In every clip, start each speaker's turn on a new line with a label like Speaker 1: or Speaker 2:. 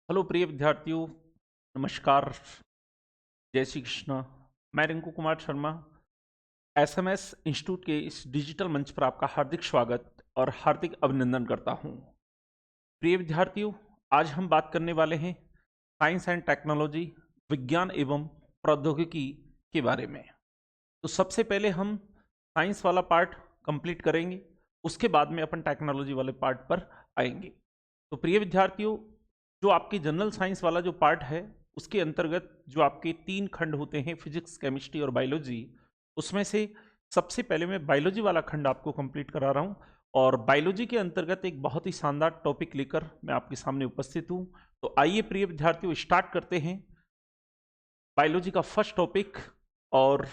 Speaker 1: Hello प्रिय विद्यार्थियों, नमस्कार। जय श्री कृष्ण। मैं रिंकू कुमार शर्मा एसएमएस इंस्टीट्यूट के इस डिजिटल मंच पर आपका हार्दिक स्वागत और हार्दिक अभिनंदन करता हूं। प्रिय विद्यार्थियों, आज हम बात करने वाले हैं साइंस एंड टेक्नोलॉजी, विज्ञान एवं प्रौद्योगिकी के बारे में। तो सबसे पहले हम साइंस वाला पार्ट कंप्लीट करेंगे, उसके बाद में अपन टेक्नोलॉजी वाले पार्ट पर आएंगे। तो प्रिय विद्यार्थियों, जो आपकी जनरल साइंस वाला जो पार्ट है उसके अंतर्गत जो आपके 3 खंड होते हैं, फिजिक्स, केमिस्ट्री और बायोलॉजी, उसमें से सबसे पहले मैं बायोलॉजी वाला खंड आपको कंप्लीट करा रहा हूं। और बायोलॉजी के अंतर्गत एक बहुत ही शानदार टॉपिक लेकर मैं आपके सामने उपस्थित हूं। तो आइए प्रिय विद्यार्थियों, स्टार्ट करते हैं बायोलॉजी का फर्स्ट टॉपिक। और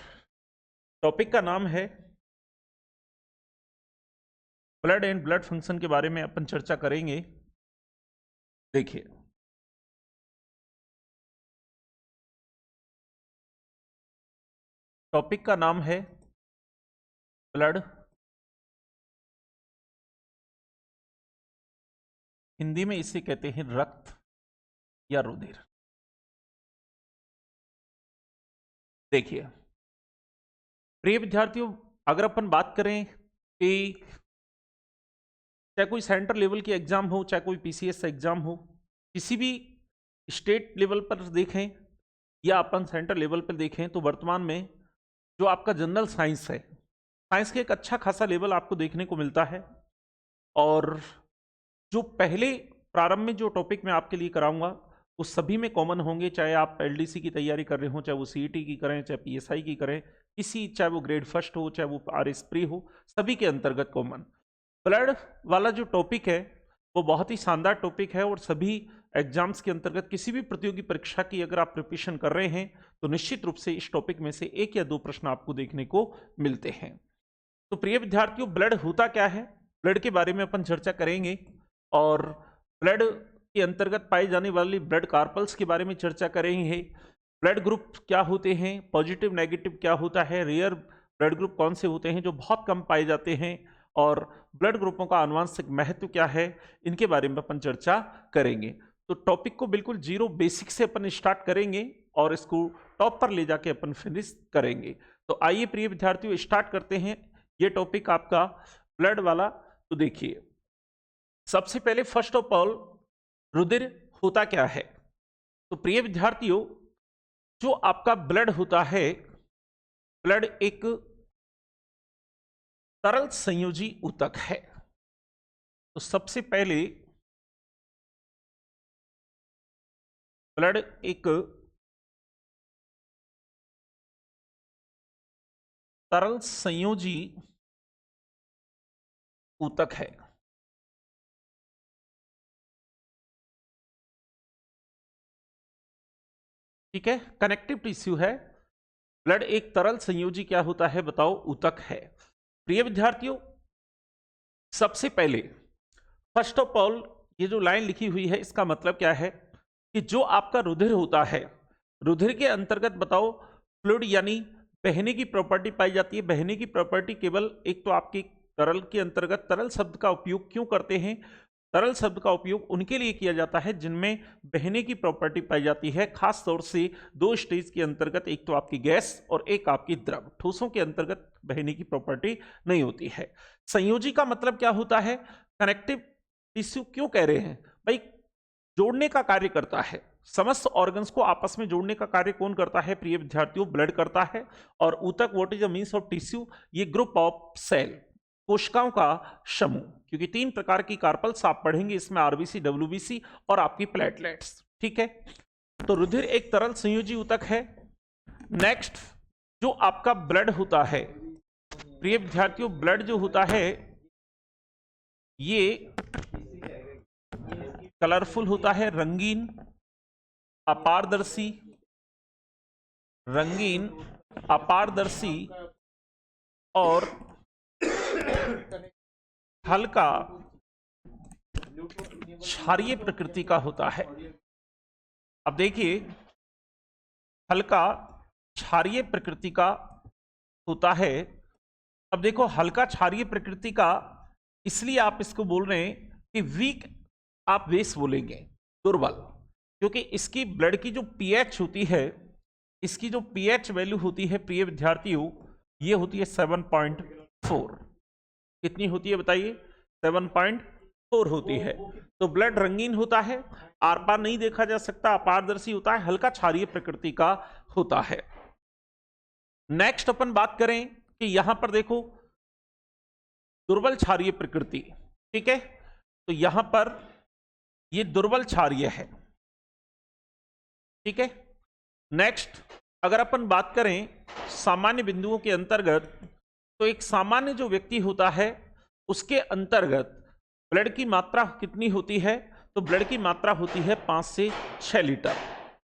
Speaker 1: टॉपिक का नाम है ब्लड एंड ब्लड फंक्शन के बारे में अपन चर्चा करेंगे। देखिए, टॉपिक का नाम है ब्लड, हिंदी में इसे कहते हैं रक्त या रुधिर। देखिए प्रिय विद्यार्थियों, अगर अपन बात करें कि चाहे कोई सेंटर लेवल की एग्जाम हो, चाहे कोई पीसीएस एग्जाम हो, किसी भी स्टेट लेवल पर देखें या अपन सेंटर लेवल पर देखें, तो वर्तमान में जो आपका जनरल साइंस है, साइंस के एक अच्छा खासा लेवल आपको देखने को मिलता है। और जो पहले प्रारंभ में जो टॉपिक मैं आपके लिए कराऊंगा वो सभी में कॉमन होंगे, चाहे आप एलडीसी की तैयारी कर रहे हो, चाहे वो सीईटी की करें, चाहे पीएसआई की करें, चाहे वो ग्रेड फर्स्ट हो, चाहे वो आरएस प्री हो, सभी के अंतर्गत कॉमन। ब्लड वाला जो टॉपिक है वो बहुत ही शानदार टॉपिक है और सभी एग्जाम्स के अंतर्गत किसी भी प्रतियोगी परीक्षा की अगर आप प्रिपरेशन कर रहे हैं तो निश्चित रूप से इस टॉपिक में से 1 या 2 प्रश्न आपको देखने को मिलते हैं। तो प्रिय विद्यार्थियों, ब्लड होता क्या है, ब्लड के बारे में अपन चर्चा करेंगे। और ब्लड के अंतर्गत पाई जाने वाली ब्लड कार्पल्स के बारे में चर्चा करेंगे। ब्लड ग्रुप क्या होते हैं, पॉजिटिव नेगेटिव क्या होता है, रेयर ब्लड ग्रुप कौन से होते हैं जो बहुत कम पाए जाते हैं, और ब्लड ग्रुपों का आनुवंशिक महत्व क्या है, इनके बारे में अपन चर्चा करेंगे। तो टॉपिक को बिल्कुल जीरो बेसिक से अपन स्टार्ट करेंगे और इसको टॉप पर ले जाके अपन फिनिश करेंगे। तो आइए प्रिय विद्यार्थियों, स्टार्ट करते हैं ये टॉपिक आपका ब्लड वाला। तो देखिए, सबसे पहले फर्स्ट ऑफ ऑल, रुधिर होता क्या है। तो प्रिय विद्यार्थियों, जो आपका ब्लड होता है, ब्लड एक तरल संयोजी ऊतक है। तो सबसे पहले ब्लड एक तरल संयोजी ऊतक है। ठीक है, कनेक्टिव टिश्यू है। ब्लड एक तरल संयोजी क्या होता है बताओ, ऊतक है। प्रिय विद्यार्थियों, सबसे पहले फर्स्ट ऑफ ऑल ये जो लाइन लिखी हुई है इसका मतलब क्या है कि जो आपका रुधिर होता है, रुधिर के अंतर्गत बताओ फ्लूइड यानी बहने की प्रॉपर्टी पाई जाती है। बहने की प्रॉपर्टी केवल एक तो आपकी तरल के अंतर्गत, तरल शब्द का उपयोग क्यों करते हैं, तरल शब्द का उपयोग उनके लिए किया जाता है जिनमें बहने की प्रॉपर्टी पाई जाती है, खास तौर से 2 स्टेज के अंतर्गत, एक तो आपकी गैस और एक आपकी द्रव। ठोसों के अंतर्गत बहने की प्रॉपर्टी नहीं होती है। संयोजी का मतलब क्या होता है, कनेक्टिव टिश्यू क्यों कह रहे हैं भाई, जोड़ने का कार्य करता है। समस्त ऑर्गन्स को आपस में जोड़ने का कार्य कौन करता है प्रिय विद्यार्थियों, ब्लड करता है। और ऊतक, what is the means of tissue, ये ग्रुप ऑफ सेल, कोशिकाओं का समूह। क्योंकि 3 प्रकार की कार्पल्स आप पढ़ेंगे इसमें, आरबीसी, डब्ल्यूबीसी और आपकी प्लेटलेट्स। ठीक है, तो रुधिर एक तरल संयोजी ऊतक है। नेक्स्ट, जो आपका ब्लड होता है प्रिय विद्यार्थियों, ब्लड जो होता है ये कलरफुल होता है, रंगीन, अपारदर्शी, रंगीन, अपारदर्शी और हल्का क्षारीय प्रकृति का होता है। अब देखिए, हल्का क्षारीय प्रकृति का होता है। अब देखो, हल्का क्षारीय प्रकृति का इसलिए आप इसको बोल रहे हैं कि वीक, आप बेस बोलेंगे, दुर्बल। क्योंकि इसकी ब्लड की जो पीएच होती है, इसकी जो पीएच वैल्यू होती है प्रिय विद्यार्थियों, ये होती है 7.4। कितनी होती है बताइए? 7.4 होती है। तो ब्लड रंगीन होता है, आर पार नहीं देखा जा सकता, अपारदर्शी होता है, हल्का क्षारीय प्रकृति का होता है। नेक्स्ट अपन बात करें कि यहां पर देखो दुर्बल क्षारीय प्रकृति, ठीक है, तो यहां पर ये दुर्बल क्षारीय है, ठीक है। नेक्स्ट अगर अपन बात करें सामान्य बिंदुओं के अंतर्गत, तो एक सामान्य जो व्यक्ति होता है उसके अंतर्गत ब्लड की मात्रा कितनी होती है? तो ब्लड की मात्रा होती है 5 से 6 लीटर।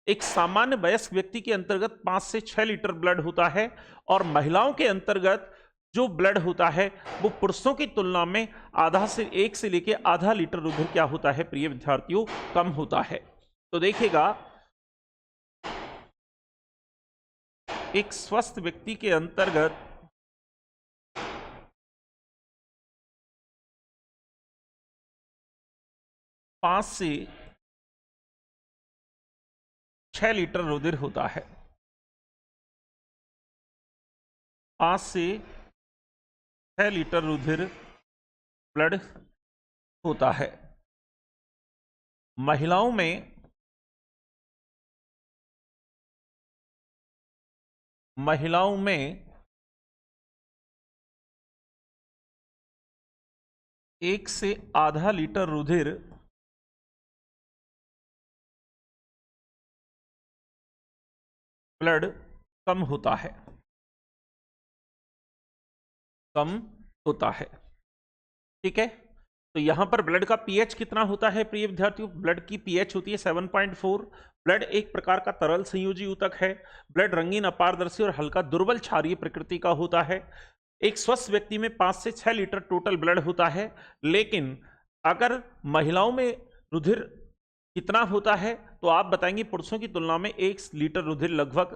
Speaker 1: एक सामान्य वयस्क व्यक्ति के अंतर्गत 5 से 6 लीटर ब्लड होता है, और महिलाओं के अंतर्गत जो ब्लड होता है वो पुरुषों की तुलना में आधा से 1 से लेके आधा लीटर रुधिर क्या होता है प्रिय विद्यार्थियों? कम होता है। तो देखिएगा एक स्वस्थ व्यक्ति के अंतर्गत पांच से 6 लीटर रुधिर होता है, 5 से 6 लीटर रुधिर ब्लड होता है। महिलाओं में 1 से आधा लीटर रुधिर ब्लड कम होता है, कम होता है, ठीक है। तो यहां पर ब्लड का पीएच कितना होता है प्रिय विद्यार्थियों? ब्लड की पीएच होती है 7.4। ब्लड एक प्रकार का तरल संयोजी ऊतक है। ब्लड रंगीन, अपारदर्शी और हल्का दुर्बल क्षारीय प्रकृति का होता है। एक स्वस्थ व्यक्ति में 5 से 6 लीटर टोटल ब्लड होता है। लेकिन अगर महिलाओं में रुधिर कितना होता है तो आप बताएंगे पुरुषों की तुलना में 1 लीटर रुधिर, लगभग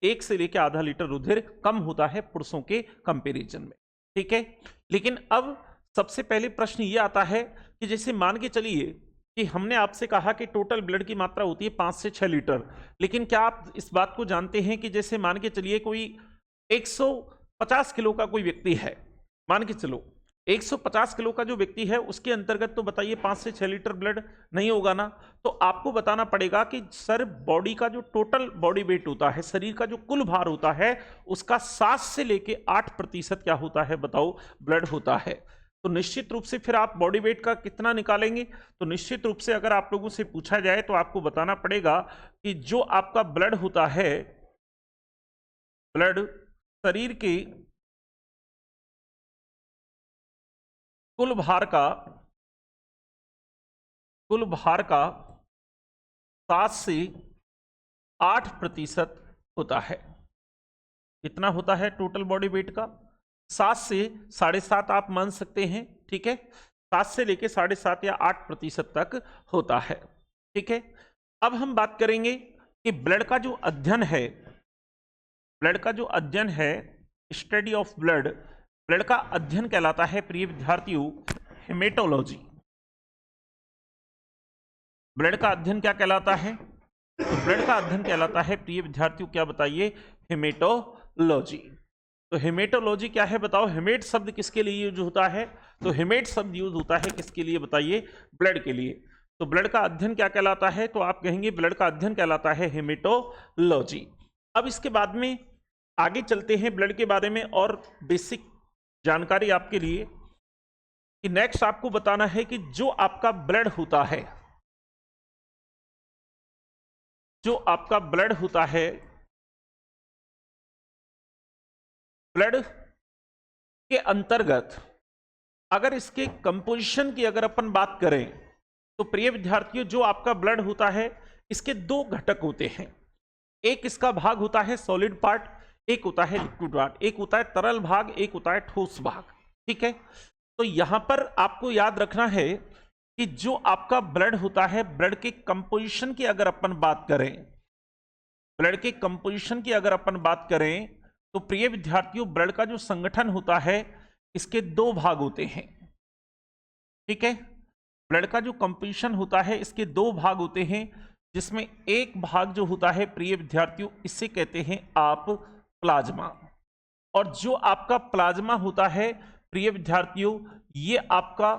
Speaker 1: 1 से लेकर आधा लीटर रुधिर कम होता है पुरुषों के कंपैरिजन में, ठीक है। लेकिन अब सबसे पहले प्रश्न ये आता है कि जैसे मान के चलिए कि हमने आपसे कहा कि टोटल ब्लड की मात्रा होती है 5 से 6 लीटर, लेकिन क्या आप इस बात को जानते हैं कि जैसे मान के चलिए कोई 150 किलो का कोई व्यक्ति है, मान के चलो 150 किलो का जो व्यक्ति है उसके अंतर्गत तो बताइए 5 से 6 लीटर ब्लड नहीं होगा ना। तो आपको बताना पड़ेगा कि सर बॉडी का जो टोटल बॉडी वेट होता है, शरीर का जो कुल भार होता है, उसका 7 से लेके 8% क्या होता है बताओ? ब्लड होता है। तो निश्चित रूप से फिर आप बॉडी वेट का कितना निकालेंगे? तो निश्चित रूप से अगर आप लोगों से पूछा जाए तो आपको बताना पड़ेगा कि जो आपका ब्लड होता है, ब्लड शरीर के कुल भार का 7 से 8% होता है। कितना होता है टोटल बॉडी वेट का? 7 से 7.5 आप मान सकते हैं, ठीक है। 7 से लेके 7.5 या 8% तक होता है, ठीक है। अब हम बात करेंगे कि ब्लड का जो अध्ययन है, ब्लड का जो अध्ययन है, स्टडी ऑफ ब्लड, ब्लड का अध्ययन कहलाता है प्रिय विद्यार्थियों हेमेटोलॉजी। ब्लड का अध्ययन क्या कहलाता है? तो ब्लड का अध्ययन कहलाता है प्रिय विद्यार्थियों क्या बताइए? हेमेटोलॉजी। तो हेमेटोलॉजी क्या है बताओ? हेमेट शब्द किसके लिए यूज होता है? तो हेमेट शब्द यूज होता है किसके लिए बताइए? ब्लड के लिए। तो ब्लड का अध्ययन क्या कहलाता है? तो आप कहेंगे ब्लड का अध्ययन कहलाता है हेमेटोलॉजी। अब इसके बाद में आगे चलते हैं ब्लड के बारे में और बेसिक जानकारी आपके लिए कि नेक्स्ट आपको बताना है कि जो आपका ब्लड होता है, जो आपका ब्लड होता है, ब्लड के अंतर्गत अगर इसके कंपोजिशन की अगर अपन बात करें तो प्रिय विद्यार्थियों जो आपका ब्लड होता है इसके 2 घटक होते हैं। एक इसका भाग होता है सॉलिड पार्ट, एक होता है लिक्विड पार्ट, एक होता है तरल भाग, एक होता है ठोस भाग, ठीक है। तो यहां पर आपको याद रखना है कि जो आपका ब्लड होता है, ब्लड के कंपोजिशन की अगर अपन बात करें, ब्लड के कंपोजिशन की अगर अपन बात करें तो प्रिय विद्यार्थियों ब्लड का जो संगठन होता है इसके 2 भाग होते हैं, ठीक है। ब्लड का जो कंपोजिशन होता है इसके 2 भाग होते हैं, जिसमें एक भाग जो होता है प्रिय विद्यार्थियों, इसे कहते हैं आप प्लाज्मा। और जो आपका प्लाज्मा होता है प्रिय विद्यार्थियों, ये आपका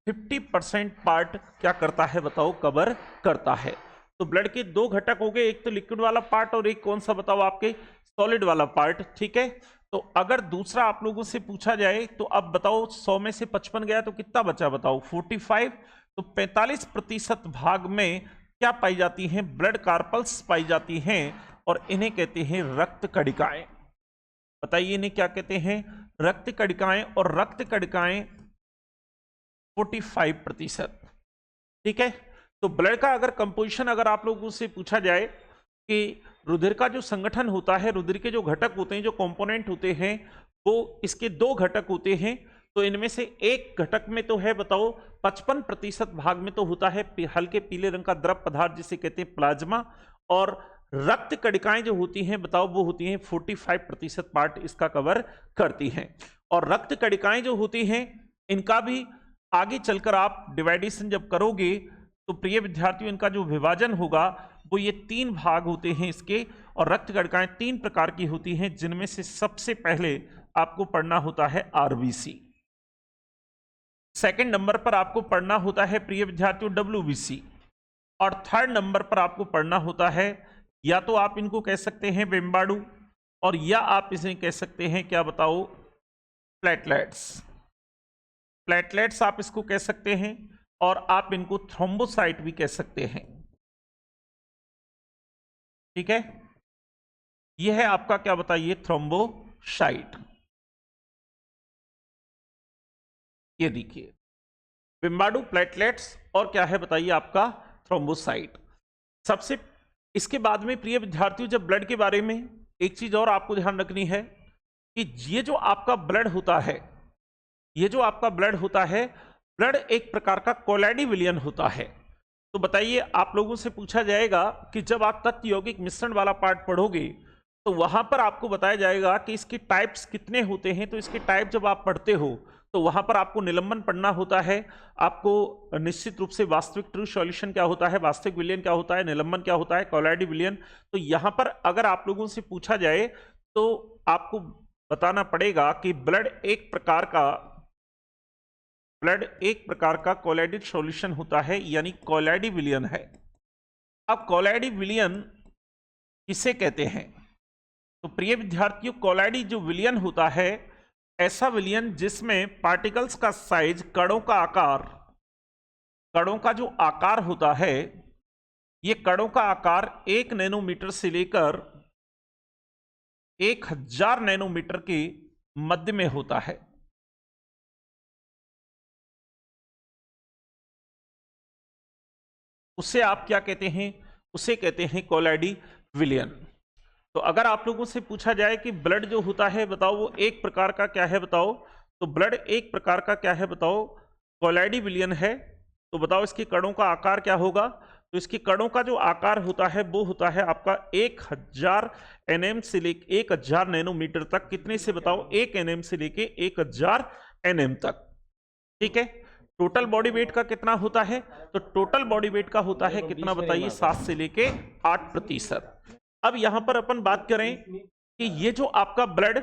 Speaker 1: 50% पार्ट क्या करता है बताओ, कवर करता है। तो ब्लड के दो घटक हो गए, एक तो लिक्विड वाला पार्ट और एक कौन सा बताओ, आपके सॉलिड वाला पार्ट। ठीक है, तो अगर दूसरा आप लोगों से पूछा जाए तो अब बताओ 100 में से 55 गया तो कितना बचा बताओ, 45। तो 45% भाग में क्या पाई जाती हैं, ब्लड कार्पल्स पाई जाती हैं, और इन्हें कहते हैं रक्त कणिकाएं। बताइए इन्हें क्या कहते हैं, रक्त कणिकाएं। और रक्त कणिकाएं 45%। ठीक है, तो ब्लड का अगर कंपोजिशन अगर आप लोगों से पूछा जाए कि रुधिर का जो संगठन होता है, रुधिर के जो घटक होते हैं, जो कंपोनेंट होते हैं, वो इसके दो घटक होते हैं। तो इनमें से एक घटक में तो है बताओ 55% भाग में तो होता है हल्के पीले रंग का द्रव पदार्थ जिसे कहते हैं प्लाज्मा, और रक्त कणिकाएं जो होती हैं बताओ वो होती हैं 45% पार्ट इसका कवर करती हैं। और रक्त कणिकाएं जो होती हैं इनका भी आगे चलकर आप डिवाइडेशन जब करोगे तो प्रिय विद्यार्थियों इनका जो विभाजन होगा वो ये 3 भाग होते हैं इसके। और रक्त कणिकाएं 3 प्रकार की होती हैं, जिनमें से सबसे पहले आपको पढ़ना होता है आरबीसी। सेकंड नंबर पर आपको पढ़ना होता है प्रिय विद्यार्थियों डब्ल्यूबीसी। और थर्ड नंबर पर आपको पढ़ना होता है, या तो आप इनको कह सकते हैं बेम्बाडू, और या आप इसे कह सकते हैं क्या बताओ, प्लेटलेट्स। प्लेटलेट्स आप इसको कह सकते हैं, और आप इनको थ्रोम्बोसाइट भी कह सकते हैं। ठीक है, यह है आपका क्या बताइए, थ्रोम्बोसाइट। ये देखिए बिम्बाडू, प्लेटलेट्स, और क्या है बताइए आपका थ्रोम्बोसाइट। सबसे इसके बाद में प्रिय विद्यार्थियों जब ब्लड के बारे में एक चीज और आपको ध्यान रखनी है कि ये जो आपका ब्लड होता है, ये जो आपका ब्लड होता है, ब्लड एक प्रकार का कोलैडी विलियन होता है। तो बताइए आप लोगों से पूछा जाएगा कि जब आप तत्व यौगिक मिश्रण वाला पार्ट पढ़ोगे तो वहां पर आपको बताया जाएगा कि इसके टाइप्स कितने होते हैं। तो इसके टाइप जब आप पढ़ते हो तो वहां पर आपको निलंबन पढ़ना होता है, आपको निश्चित रूप से वास्तविक ट्रू सॉल्यूशन क्या होता है, वास्तविक विलियन क्या होता है, निलंबन क्या होता है, कोलैडी विलियन। तो यहां पर अगर आप लोगों से पूछा जाए तो आपको बताना पड़ेगा कि ब्लड एक प्रकार का कोलैडिड सॉल्यूशन होता है, यानी कोलैडी विलियन है। अब कोलैडी विलियन किसे कहते हैं, तो प्रिय विद्यार्थियों कोलैडी जो विलियन होता है, ऐसा विलियन जिसमें पार्टिकल्स का साइज, कणों का आकार, कणों का जो आकार होता है, ये कणों का आकार 1 नैनोमीटर से लेकर 1000 नैनोमीटर के मध्य में होता है। उसे आप क्या कहते हैं, उसे कहते हैं कोलैडी विलियन। तो अगर आप लोगों से पूछा जाए कि ब्लड जो होता है बताओ वो एक प्रकार का क्या है बताओ, तो ब्लड एक प्रकार का क्या है बताओ, कोलैडी विलियन है। तो बताओ इसके कणों का आकार क्या होगा, तो इसके कणों का जो आकार होता है वो होता है आपका 1000 nm से लेके 1000 नैनोमीटर तक। कितने से बताओ, 1 nm से लेके 1000 nm तक। ठीक है, टोटल बॉडी वेट का कितना होता है, तो टोटल बॉडी वेट का होता है कितना बताइए, 7 से लेके 8%। अब यहां पर अपन बात करें कि ये जो आपका ब्लड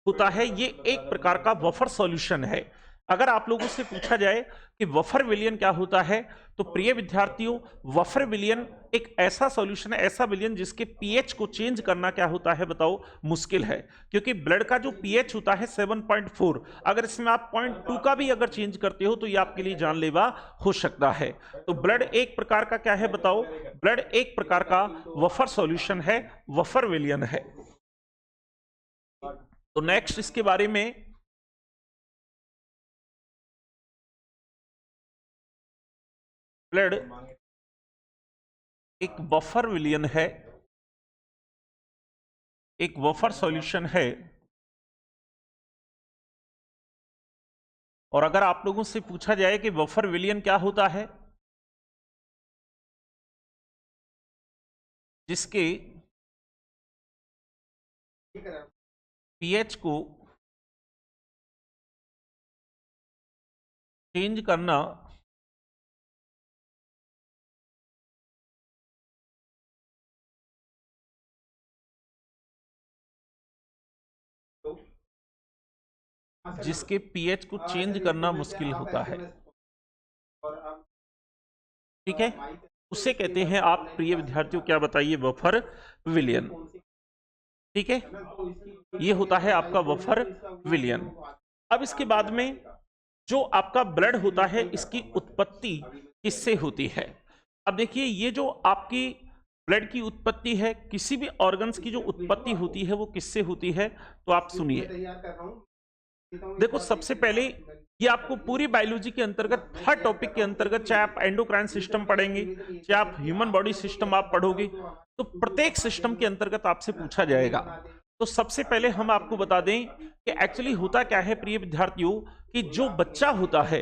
Speaker 1: होता है ये एक प्रकार का बफर सॉल्यूशन है। अगर आप लोगों से पूछा जाए कि बफर विलियन क्या होता है, तो प्रिय विद्यार्थियों बफर विलियन एक ऐसा सॉल्यूशन है, ऐसा विलियन जिसके पीएच को चेंज करना क्या होता है बताओ, मुश्किल है। क्योंकि ब्लड का जो पीएच होता है 7.4, अगर इसमें आप 0.2 का भी अगर चेंज करते हो तो ये आपके लिए जानलेवा हो सकता है। तो ब्लड एक प्रकार का क्या है बताओ, ब्लड एक प्रकार का वफर सॉल्यूशन है, वफर विलियन है। तो नेक्स्ट इसके बारे में ब्लड एक बफर विलियन है, एक बफर सॉल्यूशन है। और अगर आप लोगों से पूछा जाए कि बफर विलियन क्या होता है, जिसके पीएच को चेंज करना जिसके पीएच को चेंज करना मुश्किल होता है, ठीक है, उसे कहते हैं आप प्रिय विद्यार्थियों क्या बताइए, बफर विलियन, ठीक है, ये होता है आपका बफर विलियन। अब इसके बाद में जो आपका ब्लड होता है इसकी उत्पत्ति किससे होती है? अब देखिए ये जो आपकी ब्लड की उत्पत्ति है, किसी भी ऑर्गन्स की जो उत्पत्ति होती है वो किससे होती है, तो आप सुनिए। देखो सबसे पहले ये आपको पूरी बायोलॉजी के अंतर्गत हर टॉपिक के अंतर्गत, चाहे आप एंडोक्राइन सिस्टम पढ़ेंगे, चाहे आप ह्यूमन बॉडी सिस्टम आप पढ़ोगे, तो प्रत्येक सिस्टम के अंतर्गत आपसे पूछा जाएगा। तो सबसे पहले हम आपको बता दें कि एक्चुअली होता क्या है प्रिय विद्यार्थियों, कि जो बच्चा होता है,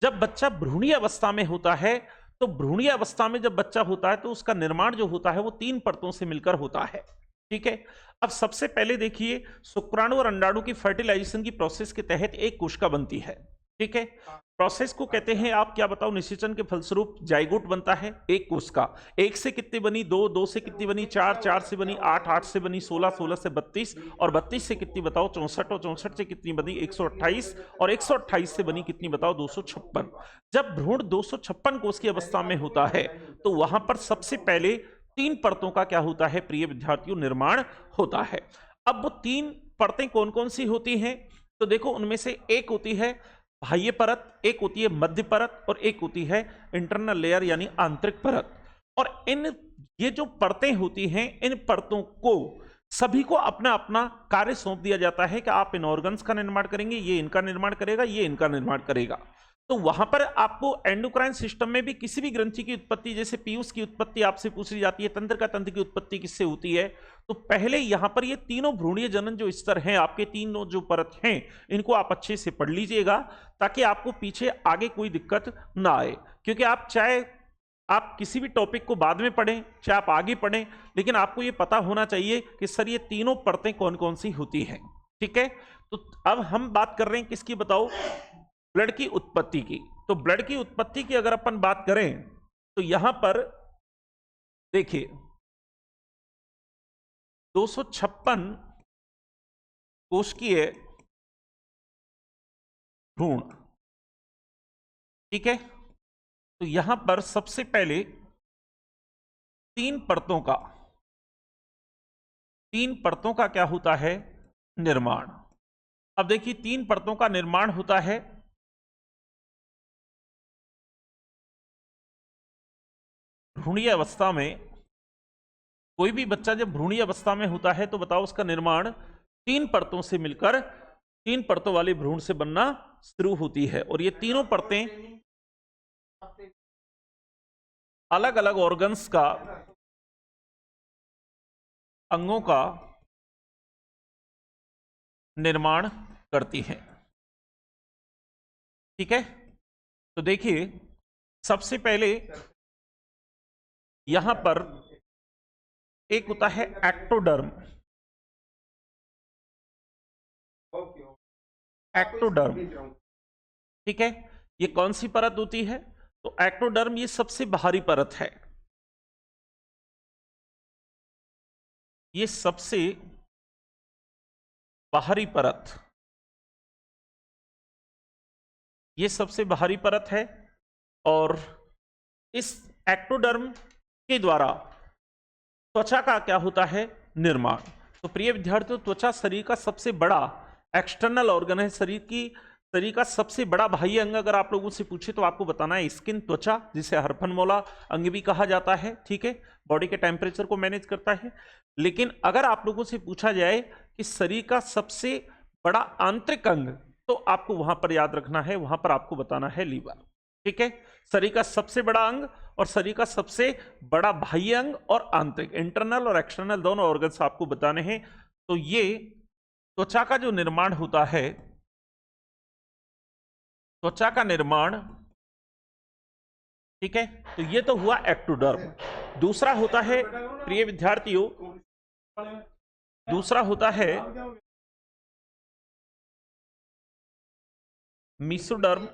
Speaker 1: जब बच्चा भ्रूणीय अवस्था में होता है, तो भ्रूणीय अवस्था में जब बच्चा होता है तो उसका निर्माण जो होता है वो 3 परतों से मिलकर होता है, ठीक है। अब सबसे पहले देखिए शुक्राणु और अंडाणु की फर्टिलाइजेशन की प्रोसेस के तहत एक कोशिका बनती है, ठीक है। प्रोसेस को कहते हैं आप क्या बताओ, निषेचन के फलस्वरूप जाइगोट बनता है एक कोशिका। 1 से कितनी बनी, 2, 2 से कितनी बनी, 4, 4 से बनी 8, 8 से बनी 16, 16 से 32, और 32 से कितनी बताओ 64, और 64 से कितनी बनी 128, और 128 से बनी कितनी बताओ 256। जब भ्रूण 256 कोष की अवस्था में होता है तो वहां पर सबसे पहले 3 परतों का क्या होता है प्रिय विद्यार्थियों, निर्माण होता है। अब वो 3 परतें कौन कौन सी होती हैं, तो देखो उनमें से एक होती है बाह्य परत, एक होती है मध्य परत, और एक होती है इंटरनल लेयर यानी आंतरिक परत। और ये जो परतें होती हैं, इन परतों को सभी को अपना अपना कार्य सौंप दिया जाता है कि आप इन ऑर्गन्स का निर्माण करेंगे, ये इनका निर्माण करेगा, ये इनका निर्माण करेगा। तो वहां पर आपको एंडोक्राइन सिस्टम में भी किसी भी ग्रंथि की उत्पत्ति, जैसे पीयूष की उत्पत्ति आपसे पूछ ली जाती है, तंत्रिका तंत्र की उत्पत्ति किससे होती है, तो पहले यहां पर ये तीनों भ्रूणीय जनन जो स्तर हैं, आपके तीनों जो परत हैं, इनको आप अच्छे से पढ़ लीजिएगा ताकि आपको पीछे आगे कोई दिक्कत ना आए। क्योंकि आप चाहे आप किसी भी टॉपिक को बाद में पढ़ें, चाहे आप आगे पढ़ें, लेकिन आपको ये पता होना चाहिए कि सर ये तीनों परतें कौन कौन सी होती हैं, ठीक है। तो अब हम बात कर रहे हैं किसकी बताओ, ब्लड की उत्पत्ति की। तो ब्लड की उत्पत्ति की अगर अपन बात करें तो यहां पर देखिए 256 कोशिकीय भ्रूण, ठीक है। तो यहां पर सबसे पहले 3 परतों का क्या होता है, निर्माण। अब देखिए 3 परतों का निर्माण होता है भ्रूणीय अवस्था में। कोई भी बच्चा जब भ्रूणीय अवस्था में होता है तो बताओ उसका निर्माण 3 परतों से मिलकर 3 परतों वाले भ्रूण से बनना शुरू होती है। और ये तीनों परतें अलग अलग ऑर्गन्स का, अंगों का निर्माण करती हैं, ठीक है। तो देखिए सबसे पहले यहां पर एक होता है एक्टोडर्म, ठीक है। ये कौन सी परत होती है, तो एक्टोडर्म ये सबसे बाहरी परत है, ये सबसे बाहरी परत, ये सबसे बाहरी परत है। और इस एक्टोडर्म के द्वारा त्वचा का क्या होता है, निर्माण। तो प्रिय विद्यार्थियों त्वचा शरीर का सबसे बड़ा एक्सटर्नल ऑर्गन है, शरीर का सबसे बड़ा बाह्य अंग अगर आप लोगों से पूछे तो आपको बताना है स्किन, त्वचा, जिसे हरफनमौला अंग भी कहा जाता है, ठीक है, बॉडी के टेम्परेचर को मैनेज करता है। लेकिन अगर आप लोगों से पूछा जाए कि शरीर का सबसे बड़ा आंतरिक अंग, तो आपको वहां पर याद रखना है, वहां पर आपको बताना है लीवर, ठीक है। शरीर का सबसे बड़ा अंग और शरीर का सबसे बड़ा बाह्य अंग और आंतरिक, इंटरनल और एक्सटर्नल दोनों ऑर्गन्स आपको बताने हैं। तो ये त्वचा का जो निर्माण होता है, त्वचा का निर्माण, ठीक है, तो ये तो हुआ एक्टोडर्म। दूसरा होता है प्रिय विद्यार्थियों, दूसरा होता है मीसोडर्म,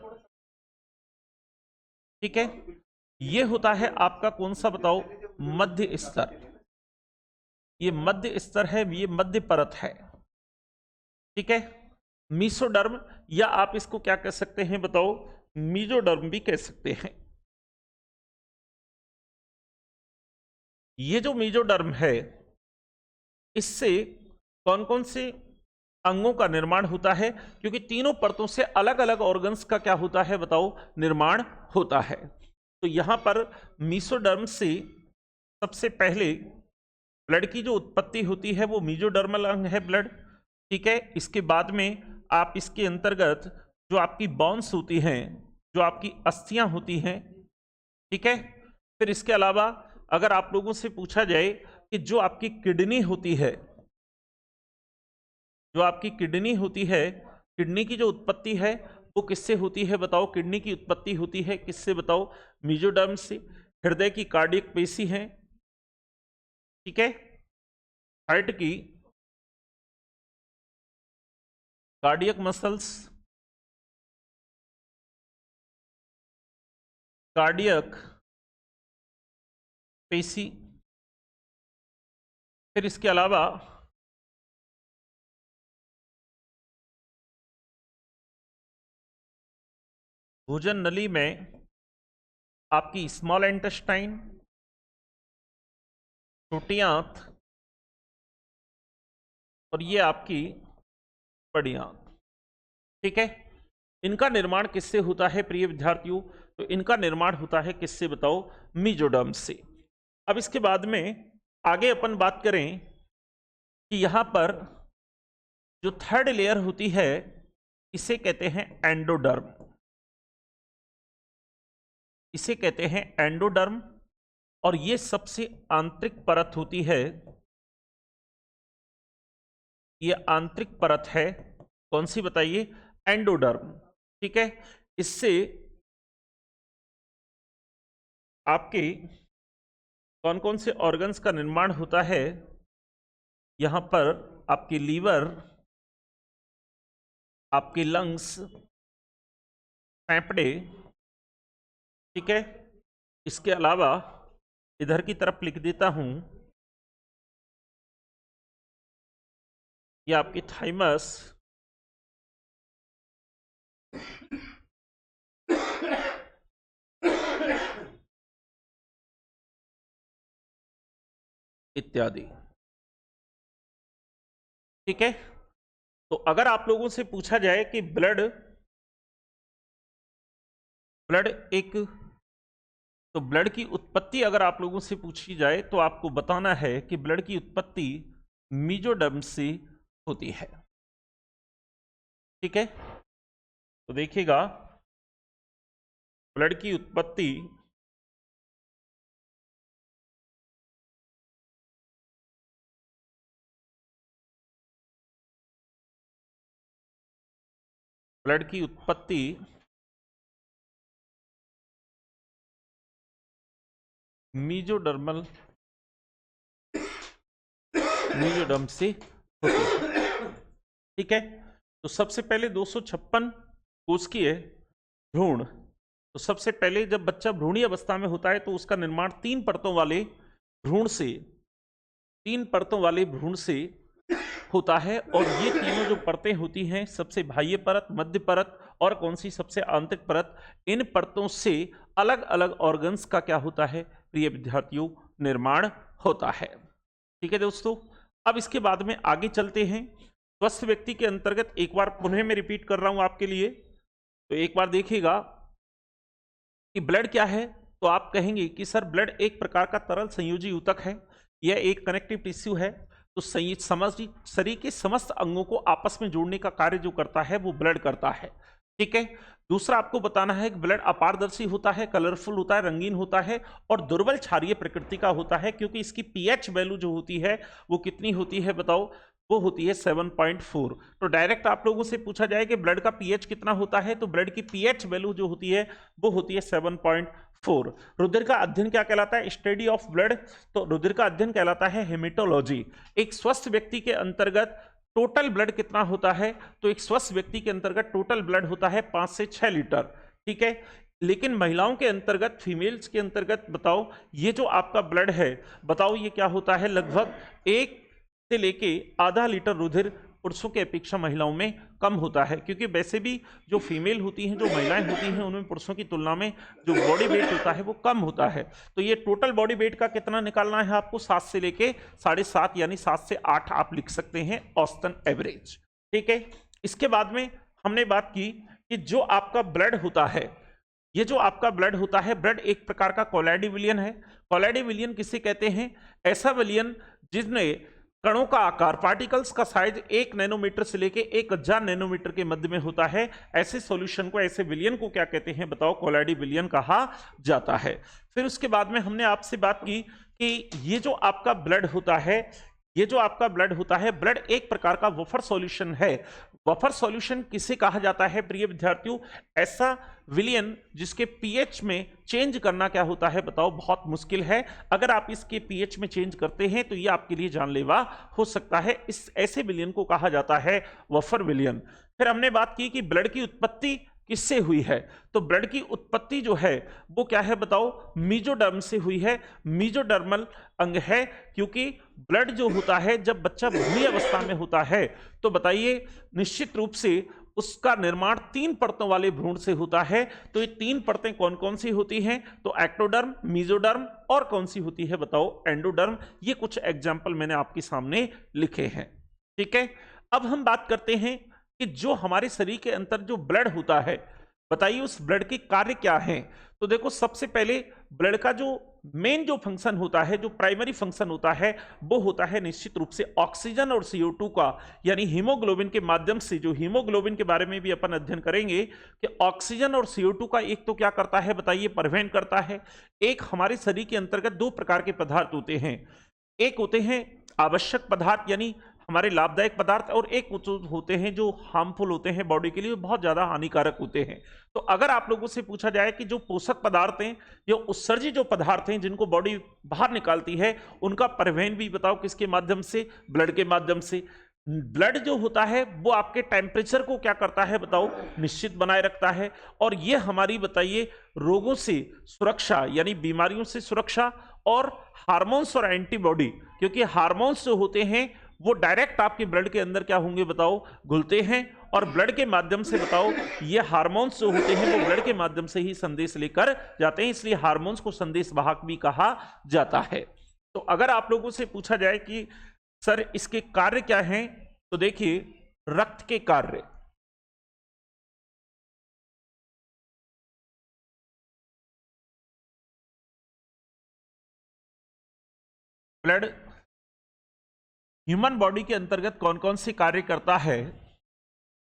Speaker 1: ठीक है। ये होता है आपका कौन सा बताओ, मध्य स्तर, ये मध्य स्तर है, ये मध्य परत है, ठीक है। मीसोडर्म, या आप इसको क्या कह सकते हैं बताओ, मीजोडर्म भी कह सकते हैं। ये जो मीजोडर्म है, इससे कौन कौन से अंगों का निर्माण होता है, क्योंकि तीनों परतों से अलग अलग ऑर्गन्स का क्या होता है बताओ, निर्माण होता है। तो यहां पर मीसोडर्म से सबसे पहले ब्लड की जो उत्पत्ति होती है वो मीजोडर्मल अंग है ब्लड, ठीक है। इसके बाद में आप इसके अंतर्गत जो आपकी बोन्स होती हैं, जो आपकी अस्थियां होती हैं, ठीक है। फिर इसके अलावा अगर आप लोगों से पूछा जाए कि जो आपकी किडनी होती है, जो आपकी किडनी होती है, किडनी की जो उत्पत्ति है वो किससे होती है बताओ, किडनी की उत्पत्ति होती है किससे बताओ, मीजोडर्म से। हृदय की कार्डियक पेशी है, ठीक है, हार्ट की कार्डियक मसल्स, कार्डियक पेशी। फिर इसके अलावा भोजन नली में आपकी स्मॉल इंटेस्टाइन, छोटी आंत, और ये आपकी बड़ी आंत, ठीक है। इनका निर्माण किससे होता है प्रिय विद्यार्थियों, तो इनका निर्माण होता है किससे बताओ, मीजोडर्म से। अब इसके बाद में आगे अपन बात करें कि यहां पर जो थर्ड लेयर होती है इसे कहते हैं एंडोडर्म, इसे कहते हैं एंडोडर्म, और ये सबसे आंतरिक परत होती है, ये आंतरिक परत है, कौन सी बताइए, एंडोडर्म, ठीक है। इससे आपके कौन कौन से ऑर्गन्स का निर्माण होता है, यहां पर आपकी लीवर, आपके लंग्स, फेफड़े, ठीक है। इसके अलावा इधर की तरफ लिख देता हूं, ये आपकी थाइमस, इत्यादि, ठीक है। तो अगर आप लोगों से पूछा जाए कि ब्लड एक, तो ब्लड की उत्पत्ति अगर आप लोगों से पूछी जाए तो आपको बताना है कि ब्लड की उत्पत्ति मीजोडर्म से होती है, ठीक है। तो देखिएगा, ब्लड की उत्पत्ति मीजोडर्म से होती है, ठीक है। तो सबसे पहले 256 कोशिकीय भ्रूण, तो सबसे पहले जब बच्चा भ्रूणी अवस्था में होता है तो उसका निर्माण 3 परतों वाले भ्रूण से होता है। और ये तीनों जो परतें होती हैं, सबसे बाह्य परत, मध्य परत और कौन सी सबसे आंतरिक परत, इन परतों से अलग अलग ऑर्गन्स का क्या होता है प्रिय विद्यार्थियों, निर्माण होता है, ठीक है दोस्तों। अब इसके बाद में आगे चलते हैं। स्वस्थ व्यक्ति के अंतर्गत एक बार पुनः मैं रिपीट कर रहा हूं आपके लिए, तो एक बार देखिएगा कि ब्लड क्या है। तो आप कहेंगे कि सर ब्लड एक प्रकार का तरल संयोजी ऊतक है, यह एक कनेक्टिव टिश्यू है, तो शरीर के समस्त अंगों को आपस में जोड़ने का कार्य जो करता है वो ब्लड करता है, ठीक है। दूसरा आपको बताना है कि ब्लड अपारदर्शी होता है, कलरफुल होता है, रंगीन होता है और दुर्बल क्षारीय प्रकृति का होता है, क्योंकि इसकी पीएच वैल्यू जो होती है वो कितनी होती है बताओ, वो होती है 7.4। तो डायरेक्ट आप लोगों से पूछा जाए कि ब्लड का पीएच कितना होता है, तो ब्लड की पीएच वैल्यू जो होती है वो होती है 7.4। रुधिर का अध्ययन क्या कहलाता है, स्टडी ऑफ ब्लड, तो रुधिर का अध्ययन कहलाता है हेमेटोलॉजी। एक स्वस्थ व्यक्ति के अंतर्गत टोटल ब्लड कितना होता है, तो एक स्वस्थ व्यक्ति के अंतर्गत टोटल ब्लड होता है 5 से 6 लीटर, ठीक है। लेकिन महिलाओं के अंतर्गत, फीमेल्स के अंतर्गत बताओ, ये जो आपका ब्लड है बताओ ये क्या होता है, लगभग 1 से लेके आधा लीटर रुधिर पुरुषों की अपेक्षा महिलाओं में कम होता है, क्योंकि वैसे भी जो फीमेल होती हैं, जो महिलाएं होती हैं, उनमें पुरुषों की तुलना में जो बॉडी वेट होता है वो कम होता है। तो ये टोटल बॉडी वेट का कितना निकालना है आपको, 7 से लेके 7.5 यानी 7 से 8 आप लिख सकते हैं औसतन एवरेज। ठीक है, इसके बाद में हमने बात की कि जो आपका ब्लड होता है, ये जो आपका ब्लड होता है, ब्लड एक प्रकार का कोलॉइडी विलियन है। कोलॉइडी विलियन किसे कहते हैं, ऐसा विलियन जिसमें कणों का आकार, पार्टिकल्स का साइज 1 नैनोमीटर से लेके 1000 नैनोमीटर के मध्य में होता है। ऐसे सॉल्यूशन को, ऐसे विलियन को क्या कहते हैं बताओ, कोलॉइडी विलियन कहा जाता है। फिर उसके बाद में हमने आपसे बात की कि ये जो आपका ब्लड होता है, ये जो आपका ब्लड होता है, ब्लड एक प्रकार का वफर सॉल्यूशन है। वफर सॉल्यूशन किसे कहा जाता है प्रिय विद्यार्थियों, ऐसा विलियन जिसके पीएच में चेंज करना क्या होता है बताओ, बहुत मुश्किल है। अगर आप इसके पीएच में चेंज करते हैं तो ये आपके लिए जानलेवा हो सकता है। इस ऐसे विलियन को कहा जाता है वफर विलियन। फिर हमने बात की कि ब्लड की उत्पत्ति किससे हुई है, तो ब्लड की उत्पत्ति जो है वो क्या है बताओ, मीजोडर्म से हुई है। मीजोडर्मल अंग है, क्योंकि ब्लड जो होता है जब बच्चा भ्रूण अवस्था में होता है तो बताइए निश्चित रूप से उसका निर्माण 3 परतों वाले भ्रूण से होता है। तो ये 3 परतें कौन कौन सी होती हैं, तो एक्टोडर्म, मीजोडर्म और कौन सी होती है बताओ, एंडोडर्म। ये कुछ एग्जाम्पल मैंने आपके सामने लिखे हैं। ठीक है, अब हम बात करते हैं कि जो हमारे शरीर के अंदर जो ब्लड होता है, बताइए उस ब्लड के कार्य क्या हैं। तो देखो, सबसे पहले ब्लड का जो मेन जो फंक्शन होता है, जो प्राइमरी फंक्शन होता है, वो होता है निश्चित रूप से ऑक्सीजन और CO2 का, यानी हीमोग्लोबिन के माध्यम से। जो हीमोग्लोबिन के बारे में भी अपन अध्ययन करेंगे कि ऑक्सीजन और CO2 का एक तो क्या करता है बताइए, परिवहन करता है। एक हमारे शरीर के अंतर्गत 2 प्रकार के पदार्थ होते हैं, एक होते हैं आवश्यक पदार्थ यानी हमारे लाभदायक पदार्थ, और एक होते हैं जो हार्मफुल होते हैं, बॉडी के लिए बहुत ज्यादा हानिकारक होते हैं। तो अगर आप लोगों से पूछा जाए कि जो पोषक पदार्थ हैं या उत्सर्जी जो पदार्थ हैं जिनको बॉडी बाहर निकालती है, उनका परिवहन भी बताओ किसके माध्यम से, ब्लड के माध्यम से। ब्लड जो होता है वो आपके टेम्परेचर को क्या करता है बताओ, निश्चित बनाए रखता है। और ये हमारी बताइए रोगों से सुरक्षा यानी बीमारियों से सुरक्षा, और हार्मोन्स और एंटीबॉडी, क्योंकि हार्मोन्स जो होते हैं वो डायरेक्ट आपके ब्लड के अंदर क्या होंगे बताओ, घुलते हैं, और ब्लड के माध्यम से बताओ ये हार्मोन्स जो होते हैं वो ब्लड के माध्यम से ही संदेश लेकर जाते हैं, इसलिए हार्मोन्स को संदेश वाहक भी कहा जाता है। तो अगर आप लोगों से पूछा जाए कि सर इसके कार्य क्या हैं, तो देखिए रक्त के कार्य, ब्लड ह्यूमन बॉडी के अंतर्गत कौन कौन से कार्य करता है।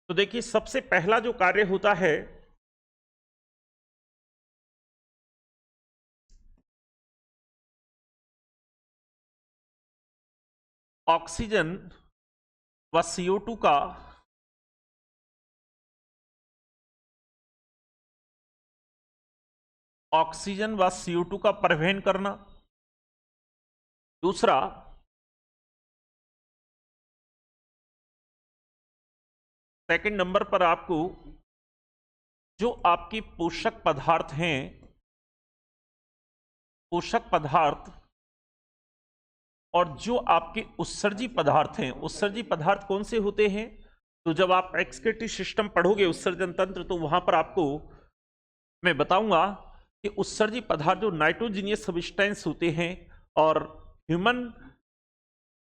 Speaker 1: तो देखिए सबसे पहला जो कार्य होता है, ऑक्सीजन व CO2 का ऑक्सीजन व CO2 का परिवहन करना। दूसरा, सेकंड नंबर पर आपको जो आपके पोषक पदार्थ हैं, पोषक पदार्थ और जो आपके उत्सर्जी पदार्थ हैं, उत्सर्जी पदार्थ कौन से होते हैं, तो जब आप एक्सक्रीटरी सिस्टम पढ़ोगे उत्सर्जन तंत्र, तो वहां पर आपको मैं बताऊंगा कि उत्सर्जी पदार्थ जो नाइट्रोजीनियस सब्सटेंस होते हैं, और ह्यूमन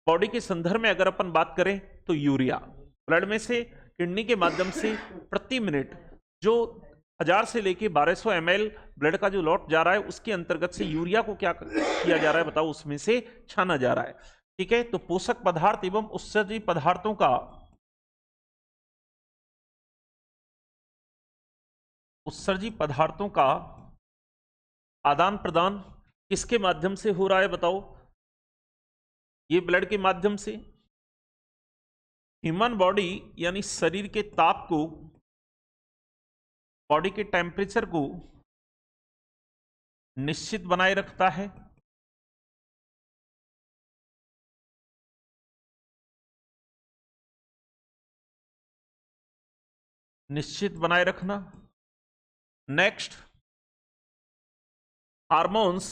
Speaker 1: बॉडी के संदर्भ में अगर अपन बात करें तो यूरिया, ब्लड में से किडनी के माध्यम से प्रति मिनट जो 1000 से लेके 1200 ml ब्लड का जो लॉट जा रहा है, उसके अंतर्गत से यूरिया को क्या किया जा रहा है बताओ, उसमें से छाना जा रहा है। ठीक है, तो पोषक पदार्थ एवं उत्सर्जी पदार्थों का आदान प्रदान किसके माध्यम से हो रहा है बताओ, ये ब्लड के माध्यम से। ह्यूमन बॉडी यानी शरीर के ताप को, बॉडी के टेम्परेचर को निश्चित बनाए रखता है। निश्चित बनाए रखना। नेक्स्ट, हार्मोन्स,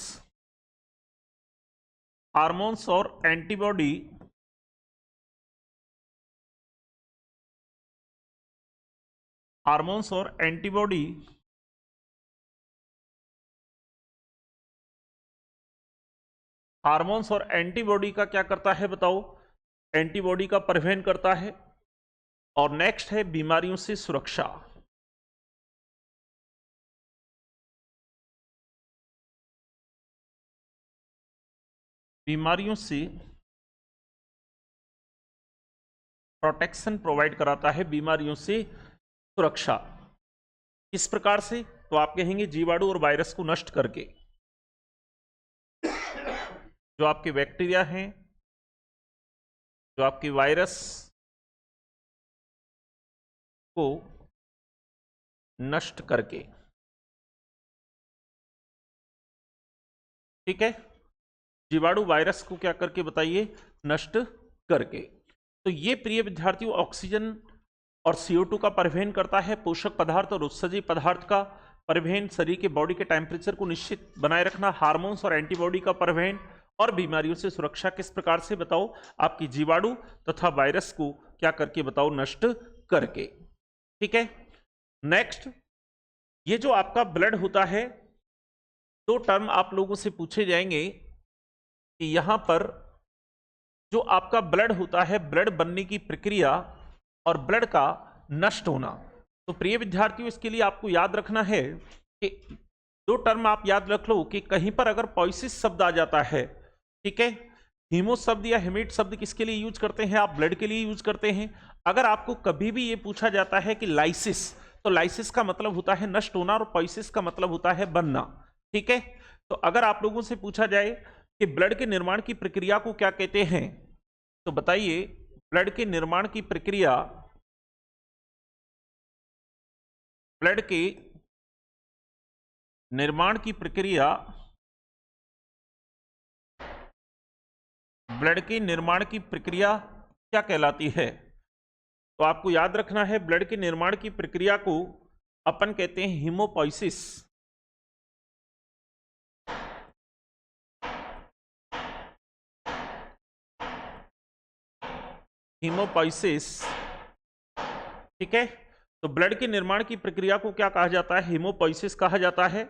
Speaker 1: हार्मोन्स और एंटीबॉडी हार्मोन्स और एंटीबॉडी हार्मोन्स और एंटीबॉडी का क्या करता है बताओ? एंटीबॉडी का परिवहन करता है। और नेक्स्ट है बीमारियों से सुरक्षा। बीमारियों से प्रोटेक्शन प्रोवाइड कराता है, बीमारियों से सुरक्षा। किस प्रकार से? तो आप कहेंगे जीवाणु और वायरस को नष्ट करके। जो आपके बैक्टीरिया हैं, जो आपके वायरस को नष्ट करके। ठीक है, जीवाणु वायरस को क्या करके बताइए? नष्ट करके। तो ये प्रिय विद्यार्थियों ऑक्सीजन और CO2 का परिवहन करता है, पोषक पदार्थ और उत्सर्जी पदार्थ का परिवहन, शरीर के बॉडी के टेम्परेचर को निश्चित बनाए रखना, हार्मोन्स और एंटीबॉडी का परिवहन और बीमारियों से सुरक्षा। किस प्रकार से बताओ? आपकी जीवाणु तथा वायरस को क्या करके बताओ? नष्ट करके। ठीक है, नेक्स्ट, ये जो आपका ब्लड होता है, दो टर्म आप लोगों से पूछे जाएंगे कि यहां पर जो आपका ब्लड होता है, ब्लड बनने की प्रक्रिया और ब्लड का नष्ट होना। तो प्रिय विद्यार्थियों, इसके लिए आपको याद रखना है कि दो टर्म आप याद रख लो कि कहीं पर अगर पॉइसिस शब्द आ जाता है, ठीक है, हीमो शब्द या हेमेट शब्द किसके लिए यूज करते हैं? आप ब्लड के लिए यूज करते हैं। अगर आपको कभी भी ये पूछा जाता है कि लाइसिस, तो लाइसिस का मतलब होता है नष्ट होना और पॉइसिस का मतलब होता है बनना। ठीक है, तो अगर आप लोगों से पूछा जाए कि ब्लड के निर्माण की प्रक्रिया को क्या कहते हैं, तो बताइए ब्लड के निर्माण की प्रक्रिया, ब्लड के निर्माण की प्रक्रिया, ब्लड के निर्माण की प्रक्रिया क्या कहलाती है? तो आपको याद रखना है ब्लड के निर्माण की प्रक्रिया को अपन कहते हैं हीमोपोइसिस। हीमोपोइसिस। ठीक है, तो ब्लड के निर्माण की प्रक्रिया को क्या कहा जाता है? हीमोपोइसिस कहा जाता है।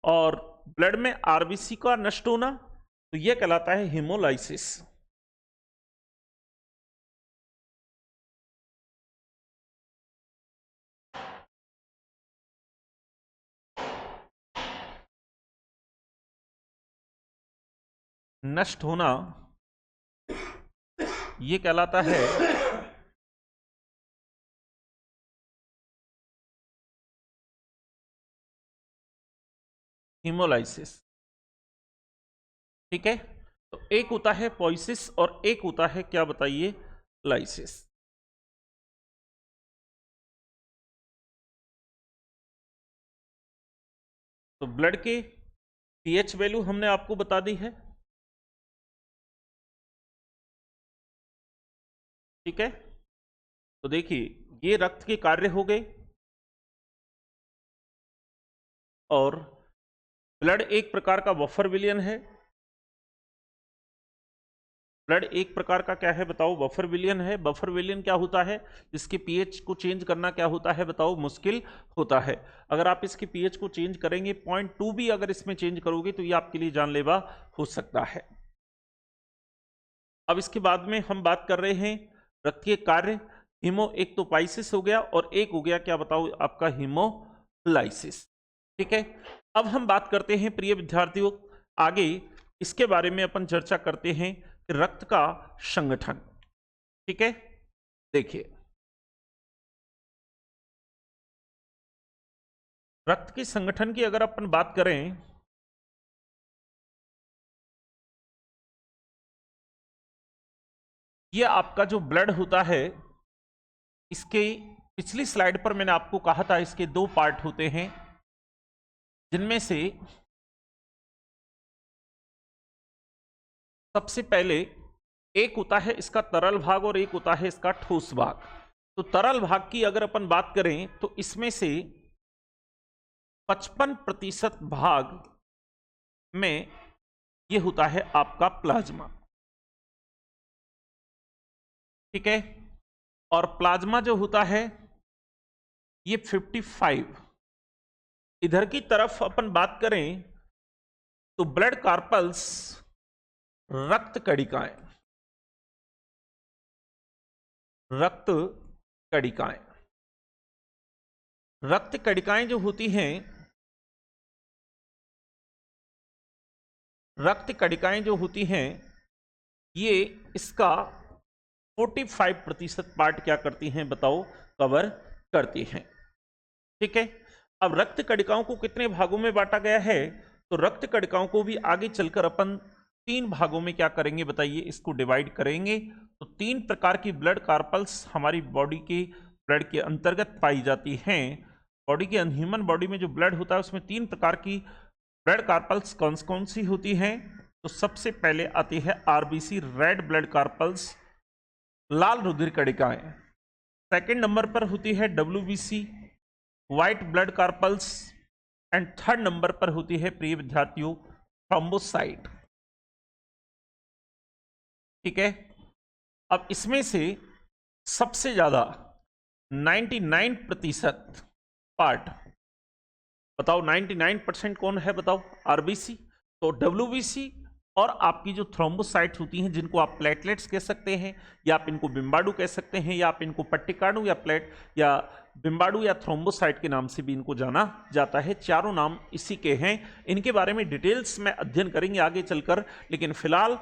Speaker 1: और ब्लड में आरबीसी का नष्ट होना, तो यह कहलाता है हीमोलाइसिस। नष्ट होना यह कहलाता है हीमोलाइसिस। ठीक है, तो एक होता है पोइसिस और एक होता है क्या बताइए? लाइसिस। तो ब्लड के पीएच वैल्यू हमने आपको बता दी है। ठीक है, तो देखिए ये रक्त के कार्य हो गए। और ब्लड एक प्रकार का बफर विलियन है। ब्लड एक प्रकार का क्या है बताओ? बफर विलियन है। बफर विलियन क्या होता है? जिसके पीएच को चेंज करना क्या होता है बताओ? मुश्किल होता है। अगर आप इसके पीएच को चेंज करेंगे 0.2 भी अगर इसमें चेंज करोगे तो ये आपके लिए जानलेवा हो सकता है। अब इसके बाद में हम बात कर रहे हैं रक्त के कार्य। हीमो, एक तो पाइसिस हो गया और एक हो गया क्या बताओ? आपका हीमोलाइसिस। ठीक है, अब हम बात करते हैं प्रिय विद्यार्थियों आगे इसके बारे में अपन चर्चा करते हैं कि रक्त का संगठन। ठीक है, देखिए रक्त के संगठन की अगर अपन बात करें, ये आपका जो ब्लड होता है, इसके पिछली स्लाइड पर मैंने आपको कहा था इसके दो पार्ट होते हैं, जिनमें से सबसे पहले एक होता है इसका तरल भाग और एक होता है इसका ठोस भाग। तो तरल भाग की अगर अपन बात करें तो इसमें से 55% भाग में ये होता है आपका प्लाज्मा। ठीक है, और प्लाज्मा जो होता है ये 55। इधर की तरफ अपन बात करें तो ब्लड कार्पल्स, रक्त कणिकाएं, रक्त कणिकाएं, रक्त कणिकाएं जो होती हैं, रक्त कणिकाएं जो होती हैं, ये इसका 45% पार्ट क्या करती हैं बताओ, कवर करती हैं। ठीक है, अब रक्त कणिकाओं को कितने भागों में बांटा गया है, तो रक्त कणिकाओं को भी आगे चलकर अपन 3 भागों में क्या करेंगे बताइए, इसको डिवाइड करेंगे। तो 3 प्रकार की ब्लड कार्पल्स हमारी बॉडी के ब्लड के अंतर्गत पाई जाती हैं। बॉडी के ह्यूमन बॉडी में जो ब्लड होता है उसमें 3 प्रकार की ब्लड कार्पल्स कौन कौन सी होती हैं, तो सबसे पहले आती है आरबीसी, रेड ब्लड कार्पल्स, लाल रुधिर कणिकाएं। सेकंड नंबर पर होती है WBC, white blood carpals, and third number पर होती है प्रिय विद्यार्थियों थ्रोम्बोसाइट। ठीक है, अब इसमें से सबसे ज्यादा 99% पार्ट बताओ, 99% कौन है बताओ, आरबीसी। तो डब्ल्यूबीसी और आपकी जो थ्रोम्बोसाइट्स होती हैं, जिनको आप प्लेटलेट्स कह सकते हैं, या आप इनको बिम्बाडू कह सकते हैं, या आप इनको पट्टिकाडू या प्लेट या बिम्बाडू या थ्रोम्बोसाइट के नाम से भी इनको जाना जाता है। चारों नाम इसी के हैं। इनके बारे में डिटेल्स में अध्ययन करेंगे आगे चलकर, लेकिन फिलहाल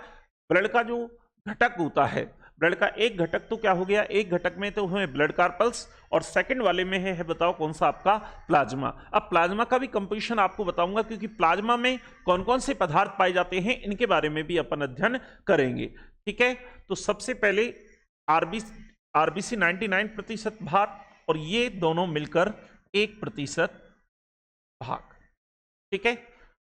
Speaker 1: ब्लड का जो घटक होता है, ब्लड का एक घटक तो क्या हो गया, एक घटक में तो हमें ब्लड कार्पल्स, और सेकंड वाले में है बताओ कौन सा, आपका प्लाज्मा। अब प्लाज्मा का भी कंपोजिशन आपको बताऊंगा, क्योंकि प्लाज्मा में कौन कौन से पदार्थ पाए जाते हैं इनके बारे में भी अपन अध्ययन करेंगे। ठीक है, तो सबसे पहले आरबीसी 99% भाग, और ये दोनों मिलकर 1% भाग। ठीक है,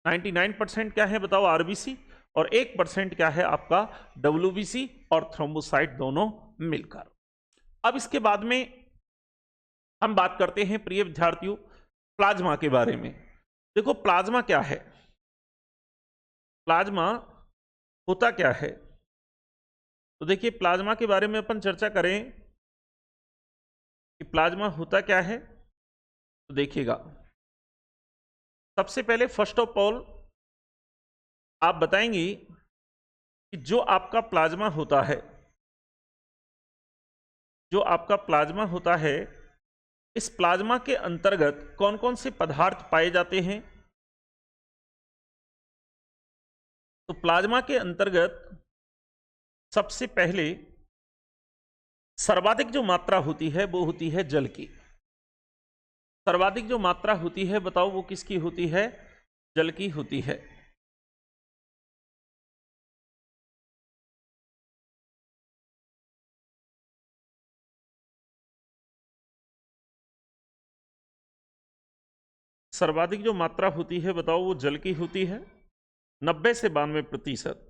Speaker 1: 99% क्या है बताओ आरबीसी, और 1% क्या है आपका डब्ल्यूबीसी और थ्रोम्बोसाइट दोनों मिलकर। अब इसके बाद में हम बात करते हैं प्रिय विद्यार्थियों प्लाज्मा के बारे में। देखो प्लाज्मा क्या है, प्लाज्मा होता क्या है, तो देखिए प्लाज्मा के बारे में अपन चर्चा करें कि प्लाज्मा होता क्या है, तो देखिएगा सबसे पहले फर्स्ट ऑफ ऑल आप बताएंगी कि जो आपका प्लाज्मा होता है, जो आपका प्लाज्मा होता है, इस प्लाज्मा के अंतर्गत कौन कौन से पदार्थ पाए जाते हैं। तो प्लाज्मा के अंतर्गत सबसे पहले सर्वाधिक जो मात्रा होती है वो होती है जल की। सर्वाधिक जो मात्रा होती है बताओ वो किसकी होती है, जल की होती है। सर्वाधिक जो मात्रा होती है बताओ वो जल की होती है, 90 से 92%।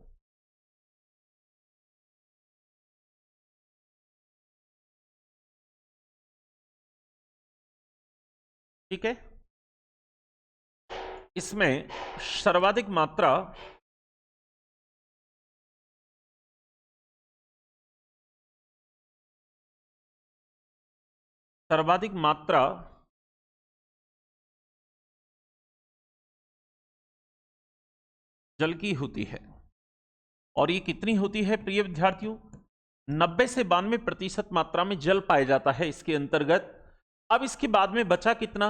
Speaker 1: ठीक है, इसमें सर्वाधिक मात्रा जल की होती है, और ये कितनी होती है प्रिय विद्यार्थियों, 90 से 92% मात्रा में जल पाया जाता है इसके अंतर्गत। अब इसके बाद में बचा कितना,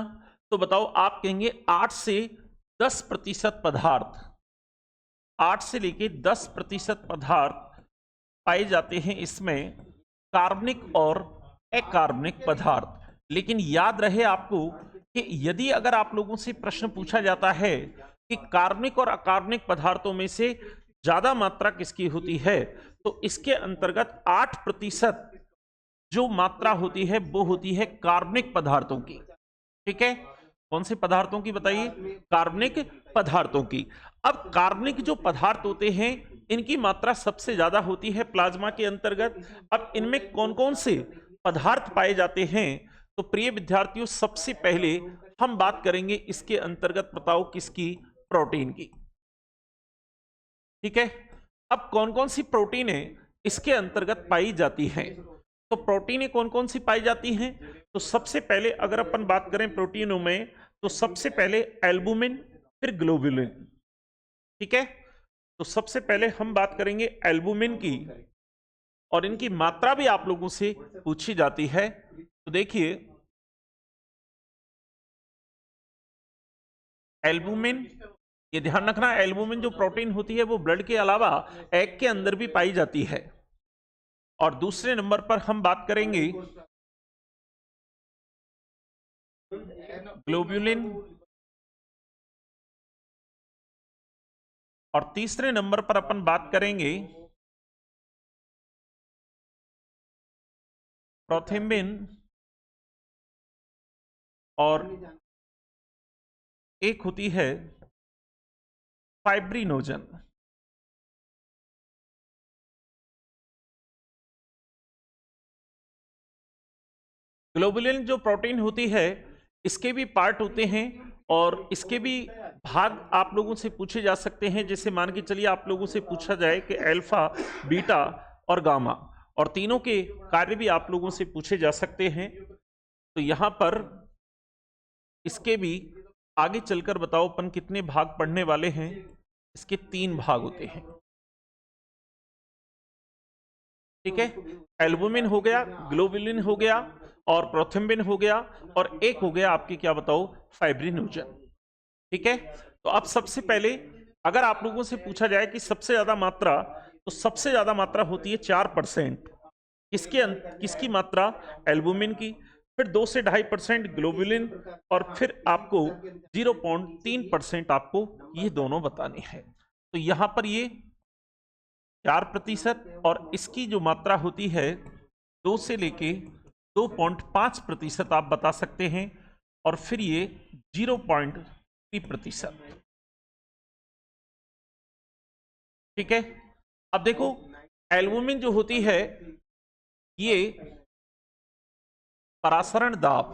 Speaker 1: तो बताओ आप कहेंगे 8 से 10% पदार्थ, 8 से लेके 10% पदार्थ पाए जाते हैं इसमें, कार्बनिक और अकार्बनिक पदार्थ। लेकिन याद रहे आपको कि यदि अगर आप लोगों से प्रश्न पूछा जाता है कि कार्बनिक और अकार्बनिक पदार्थों में से ज्यादा मात्रा किसकी होती है, तो इसके अंतर्गत 8% जो मात्रा होती है वो होती है कार्बनिक पदार्थों की। ठीक है, कौन से पदार्थों की बताइए, कार्बनिक पदार्थों की। अब कार्बनिक जो पदार्थ होते हैं इनकी मात्रा सबसे ज्यादा होती है प्लाज्मा के अंतर्गत। अब इनमें कौन कौन से पदार्थ पाए जाते हैं, तो प्रिय विद्यार्थियों सबसे पहले हम बात करेंगे इसके अंतर्गत बताओ किसकी, प्रोटीन की। ठीक है, अब कौन कौन सी प्रोटीनें इसके अंतर्गत पाई जाती हैं, तो प्रोटीनें कौन कौन सी पाई जाती हैं? तो सबसे पहले अगर अपन बात करें प्रोटीनों में, तो सबसे पहले एल्बुमिन, फिर ग्लोबुलिन। ठीक है, तो सबसे पहले हम बात करेंगे एल्बुमिन की, और इनकी मात्रा भी आप लोगों से पूछी जाती है। तो देखिए, एल्बुमिन, ये ध्यान रखना, एल्बुमिन जो प्रोटीन होती है वो ब्लड के अलावा एग के अंदर भी पाई जाती है। और दूसरे नंबर पर हम बात करेंगे ग्लोबुलिन, और तीसरे नंबर पर अपन बात करेंगे प्रोथ्रोम्बिन, और एक होती है फाइब्रिनोजन। ग्लोबुलिन जो प्रोटीन होती है, इसके भी पार्ट होते हैं और इसके भी भाग आप लोगों से पूछे जा सकते हैं। जैसे मान के चलिए आप लोगों से पूछा जाए कि अल्फा, बीटा और गामा, और तीनों के कार्य भी आप लोगों से पूछे जा सकते हैं। तो यहां पर इसके भी आगे चलकर बताओ अपन कितने भाग पढ़ने वाले हैं। इसके 3 भाग होते हैं। ठीक है, एल्बुमिन हो गया, ग्लोबुलिन हो गया, और प्रोथ्रोम्बिन हो गया, और एक हो गया आपके क्या बताओ, फाइब्रिनोजन। ठीक है, तो अब सबसे पहले अगर आप लोगों से पूछा जाए कि सबसे ज्यादा मात्रा, तो सबसे ज्यादा मात्रा होती है 4%। किसकी मात्रा? एल्बुमिन की। फिर 2 से 2.5% ग्लोबुलिन, और फिर आपको 0.3% आपको ये दोनों बताने हैं। तो यहां पर ये 4%, और इसकी जो मात्रा होती है 2 से लेके 2.5% आप बता सकते हैं, और फिर ये 0.3%। ठीक है, अब देखो, एल्बुमिन जो होती है, ये परासरण दाब,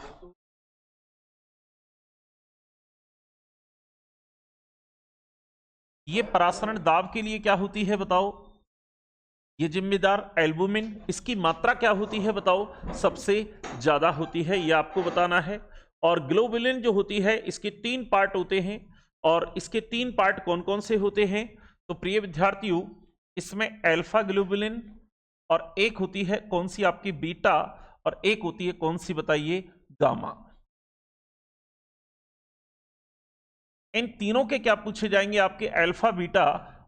Speaker 1: ये परासरण दाब के लिए क्या होती है बताओ? ये जिम्मेदार एल्बुमिन, इसकी मात्रा क्या होती है बताओ? सबसे ज्यादा होती है, ये आपको बताना है। और ग्लोबुलिन जो होती है, इसके 3 पार्ट होते हैं, और इसके 3 पार्ट कौन कौन से होते हैं? तो प्रिय विद्यार्थियों, इसमें अल्फा ग्लोबुलिन, और एक होती है कौन सी आपकी बीटा, और एक होती है कौन सी बताइए, गामा। इन तीनों के क्या पूछे जाएंगे? आपके अल्फा, बीटा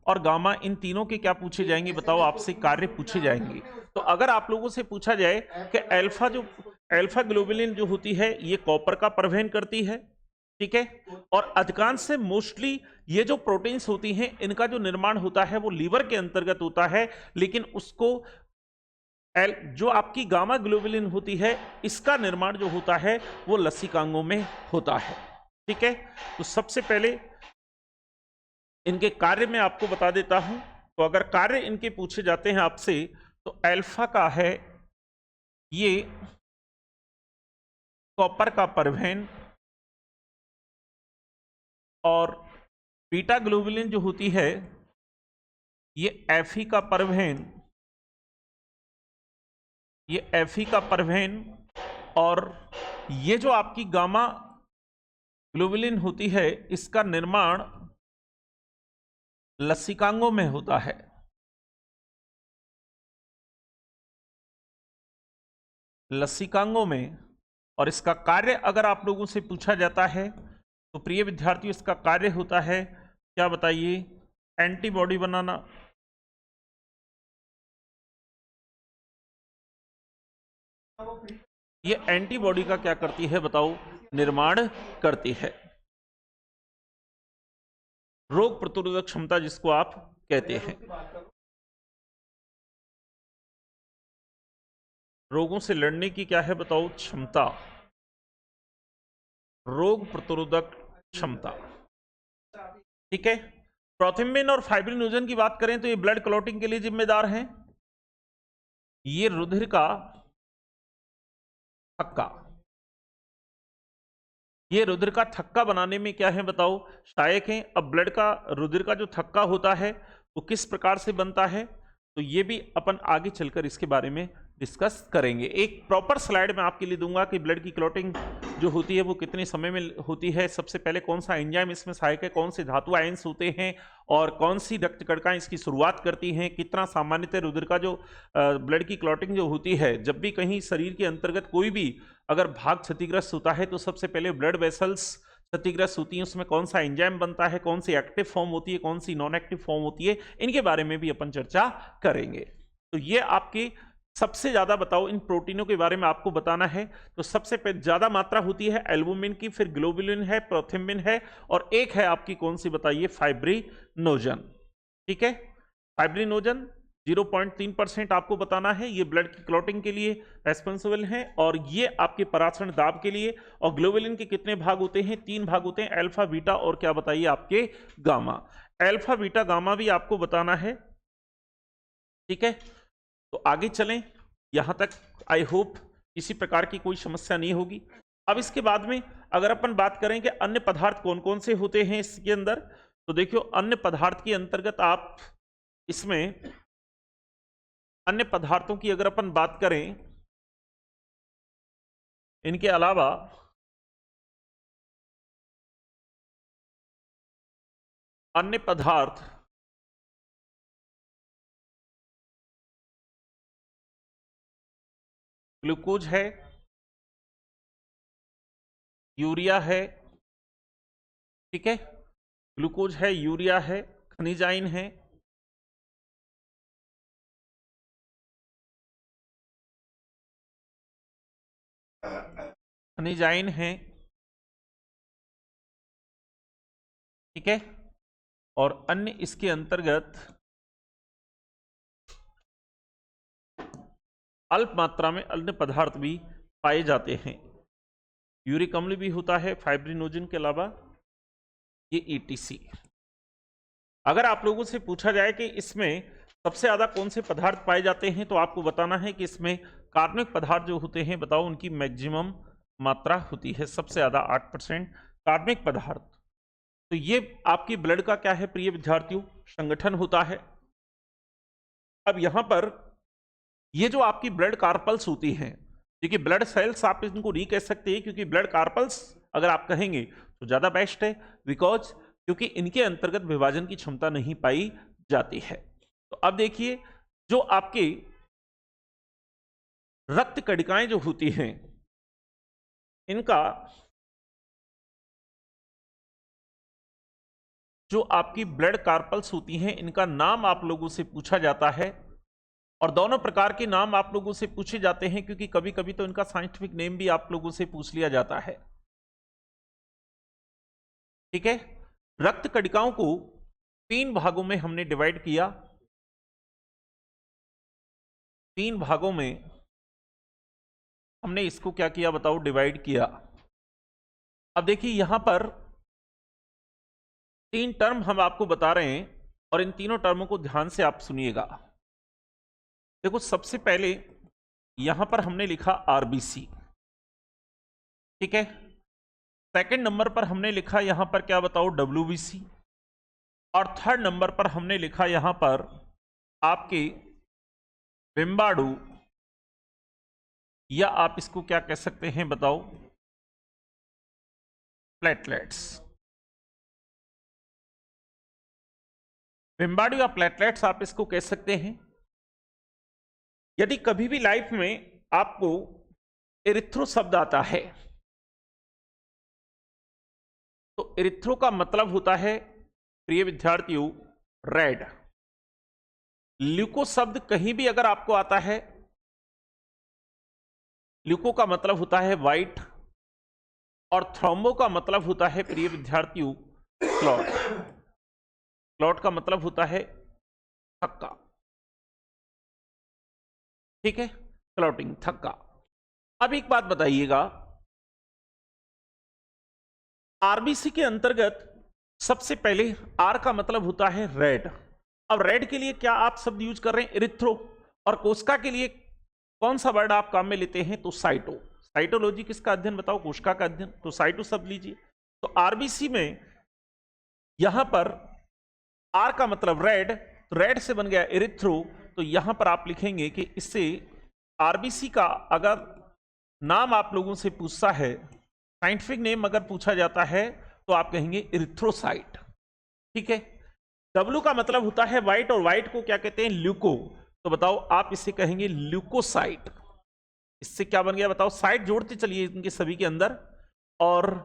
Speaker 1: और गामा, इन तीनों के क्या पूछे जाएंगे बताओ? आपसे कार्य पूछे जाएंगे। तो अगर आप लोगों से पूछा जाए कि अल्फा ग्लोबुलिन जो होती है, ये कॉपर का परिवहन करती है। ठीक है, और अधिकांश से मोस्टली ये जो प्रोटीन्स होती हैं, इनका जो निर्माण होता है वो लीवर के अंतर्गत होता है, लेकिन उसको जो आपकी गामा ग्लोबुलिन होती है, इसका निर्माण जो होता है वो लसिकांगों में होता है। ठीक है, तो सबसे पहले इनके कार्य में आपको बता देता हूं। तो अगर कार्य इनके पूछे जाते हैं आपसे, तो अल्फा का है ये कॉपर का परिवहन, और बीटा ग्लोबुलिन जो होती है, ये Fe का परिवहन, ये Fe का परिवहन, और ये जो आपकी गामा ग्लोबुलिन होती है, इसका निर्माण लसिकांगों में होता है। लसिकांगों में। और इसका कार्य अगर आप लोगों से पूछा जाता है, तो प्रिय विद्यार्थियों, इसका कार्य होता है क्या बताइए? एंटीबॉडी बनाना। ये एंटीबॉडी का क्या करती है बताओ? निर्माण करती है। रोग प्रतिरोधक क्षमता जिसको आप कहते हैं, रोगों से लड़ने की क्या है बताओ? क्षमता, रोग प्रतिरोधक क्षमता। ठीक है, प्रोथ्रोम्बिन और फाइब्रिनोजन की बात करें तो ये ब्लड क्लॉटिंग के लिए जिम्मेदार हैं। ये रुधिर का थक्का, ये रुधिर का थक्का बनाने में क्या है बताओ? सहायक हैं। अब ब्लड का, रुधिर का जो थक्का होता है वो किस प्रकार से बनता है, तो ये भी अपन आगे चलकर इसके बारे में डिस्कस करेंगे। एक प्रॉपर स्लाइड मैं आपके लिए दूंगा कि ब्लड की क्लॉटिंग जो होती है वो कितने समय में होती है, सबसे पहले कौन सा एंजाइम इसमें सहायक है, कौन से धातु आयंस होते हैं और कौन सी रक्त कणिकाएं इसकी शुरुआत करती हैं, कितना सामान्यतः रुधिर का जो ब्लड की क्लॉटिंग जो होती है, जब भी कहीं शरीर के अंतर्गत कोई भी अगर भाग क्षतिग्रस्त होता है तो सबसे पहले ब्लड वेसल्स क्षतिग्रस्त होती हैं, उसमें कौन सा एंजाइम बनता है, कौन सी एक्टिव फॉर्म होती है, कौन सी नॉन एक्टिव फॉर्म होती है, इनके बारे में भी अपन चर्चा करेंगे। तो ये आपके सबसे ज्यादा बताओ इन प्रोटीनों के बारे में आपको बताना है। तो सबसे ज्यादा मात्रा होती है एल्बुमिन की, फिर ग्लोबुलिन है, प्रोथ्रम्बिन है और एक है आपकी कौन सी बताइए, फाइब्रिनोजन। ठीक है, फाइब्रिनोजन 0.3% आपको बताना है। ये ब्लड की क्लॉटिंग के लिए रेस्पॉन्सिबल है और ये आपके परासरण दाब के लिए। और ग्लोबुलिन के कितने भाग होते हैं, 3 भाग होते हैं, अल्फा बीटा और क्या बताइए आपके गामा। अल्फा बीटा गामा भी आपको बताना है। ठीक है, तो आगे चलें, यहां तक आई होप किसी प्रकार की कोई समस्या नहीं होगी। अब इसके बाद में अगर अपन बात करें कि अन्य पदार्थ कौन कौन से होते हैं इसके अंदर, तो देखियो अन्य पदार्थ के अंतर्गत आप इसमें अन्य पदार्थों की अगर अपन बात करें, इनके अलावा अन्य पदार्थ ग्लूकोज है, यूरिया है, ठीक है, ग्लूकोज है, यूरिया है, खनिजाइन है, खनिजाइन है, ठीक है, और अन्य इसके अंतर्गत अल्प मात्रा में अन्य पदार्थ भी पाए जाते हैं। यूरिक अम्ल भी होता है फाइब्रिनोजन के अलावा, ये ETC। अगर आप लोगों से पूछा जाए कि इसमें सबसे ज्यादा कौन से पदार्थ पाए जाते हैं, तो आपको बताना है कि इसमें कार्बनिक पदार्थ जो होते हैं, बताओ उनकी मैक्सिमम मात्रा होती है, सबसे ज्यादा 8% कार्बनिक पदार्थ। तो ये आपकी ब्लड का क्या है प्रिय विद्यार्थियों, संगठन होता है। अब यहां पर ये जो आपकी ब्लड कार्पल्स होती हैं, देखिए ब्लड सेल्स आप इनको नहीं कह सकते क्योंकि ब्लड कार्पल्स अगर आप कहेंगे तो ज्यादा बेस्ट है, बिकॉज क्योंकि इनके अंतर्गत विभाजन की क्षमता नहीं पाई जाती है। तो अब देखिए जो आपके रक्त कणिकाएं जो होती हैं, इनका जो आपकी ब्लड कार्पल्स होती हैं, इनका नाम आप लोगों से पूछा जाता है। और दोनों प्रकार के नाम आप लोगों से पूछे जाते हैं क्योंकि कभी कभी तो इनका साइंटिफिक नेम भी आप लोगों से पूछ लिया जाता है। ठीक है, रक्त कणिकाओं को 3 भागों में हमने डिवाइड किया, 3 भागों में हमने इसको क्या किया बताओ, डिवाइड किया। अब देखिए यहां पर 3 टर्म हम आपको बता रहे हैं और इन तीनों टर्मों को ध्यान से आप सुनिएगा। देखो सबसे पहले यहां पर हमने लिखा RBC, ठीक है। सेकंड नंबर पर हमने लिखा यहां पर क्या बताओ, WBC। और थर्ड नंबर पर हमने लिखा यहां पर आपके बिम्बाणु, या आप इसको क्या कह सकते हैं बताओ, प्लेटलेट्स। बिम्बाणु या प्लेटलेट्स आप इसको कह सकते हैं। यदि कभी भी लाइफ में आपको एरिथ्रो शब्द आता है, तो एरिथ्रो का मतलब होता है प्रिय विद्यार्थियों रेड। ल्यूको शब्द कहीं भी अगर आपको आता है, ल्यूको का मतलब होता है व्हाइट और थ्रोम्बो का मतलब होता है प्रिय विद्यार्थियों क्लॉट। क्लॉट का मतलब होता है थक्का, ठीक है, क्लॉटिंग, थक्का। अब एक बात बताइएगा, आरबीसी के अंतर्गत सबसे पहले आर का मतलब होता है रेड। अब रेड के लिए क्या आप शब्द यूज कर रहे हैं, एरिथ्रो। और कोशिका के लिए कौन सा वर्ड आप काम में लेते हैं, तो साइटो। साइटोलॉजी किसका अध्ययन बताओ, कोशिका का अध्ययन, तो साइटो शब्द लीजिए। तो आरबीसी में यहां पर आर का मतलब रेड, तो रेड से बन गया एरिथ्रो। तो यहां पर आप लिखेंगे कि इससे आरबीसी का अगर नाम आप लोगों से पूछता है, साइंटिफिक नेम अगर पूछा जाता है तो आप कहेंगे इरिथ्रोसाइट। ठीक है, डब्ल्यू का मतलब होता है व्हाइट, और व्हाइट को क्या कहते हैं, ल्यूको। तो बताओ आप इसे कहेंगे ल्यूकोसाइट। इससे क्या बन गया बताओ, साइट जोड़ते चलिए इनके सभी के अंदर। और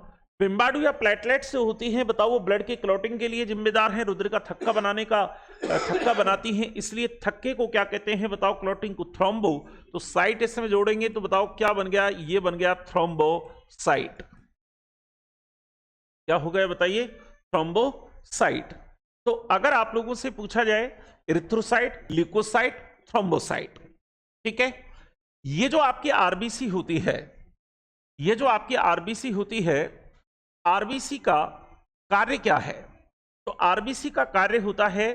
Speaker 1: बिम्बाडू या प्लेटलेट्स जो होती हैं बताओ, वो ब्लड के क्लॉटिंग के लिए जिम्मेदार हैं, रुधिर का थक्का बनाने का थक्का बनाती हैं, इसलिए थक्के को क्या कहते हैं बताओ, क्लॉटिंग को थ्रोम्बो। तो साइट इसमें जोड़ेंगे तो बताओ क्या बन गया, ये बन गया थ्रोम्बोसाइट। क्या हो गया बताइए, थ्रोम्बोसाइट। तो अगर आप लोगों से पूछा जाए इरिथ्रोसाइट, ल्यूकोसाइट, थ्रोम्बोसाइट, ठीक है, ये जो आपकी आरबीसी होती है, ये जो आपकी आरबीसी होती है, आरबीसी का कार्य क्या है? तो आरबीसी का कार्य होता है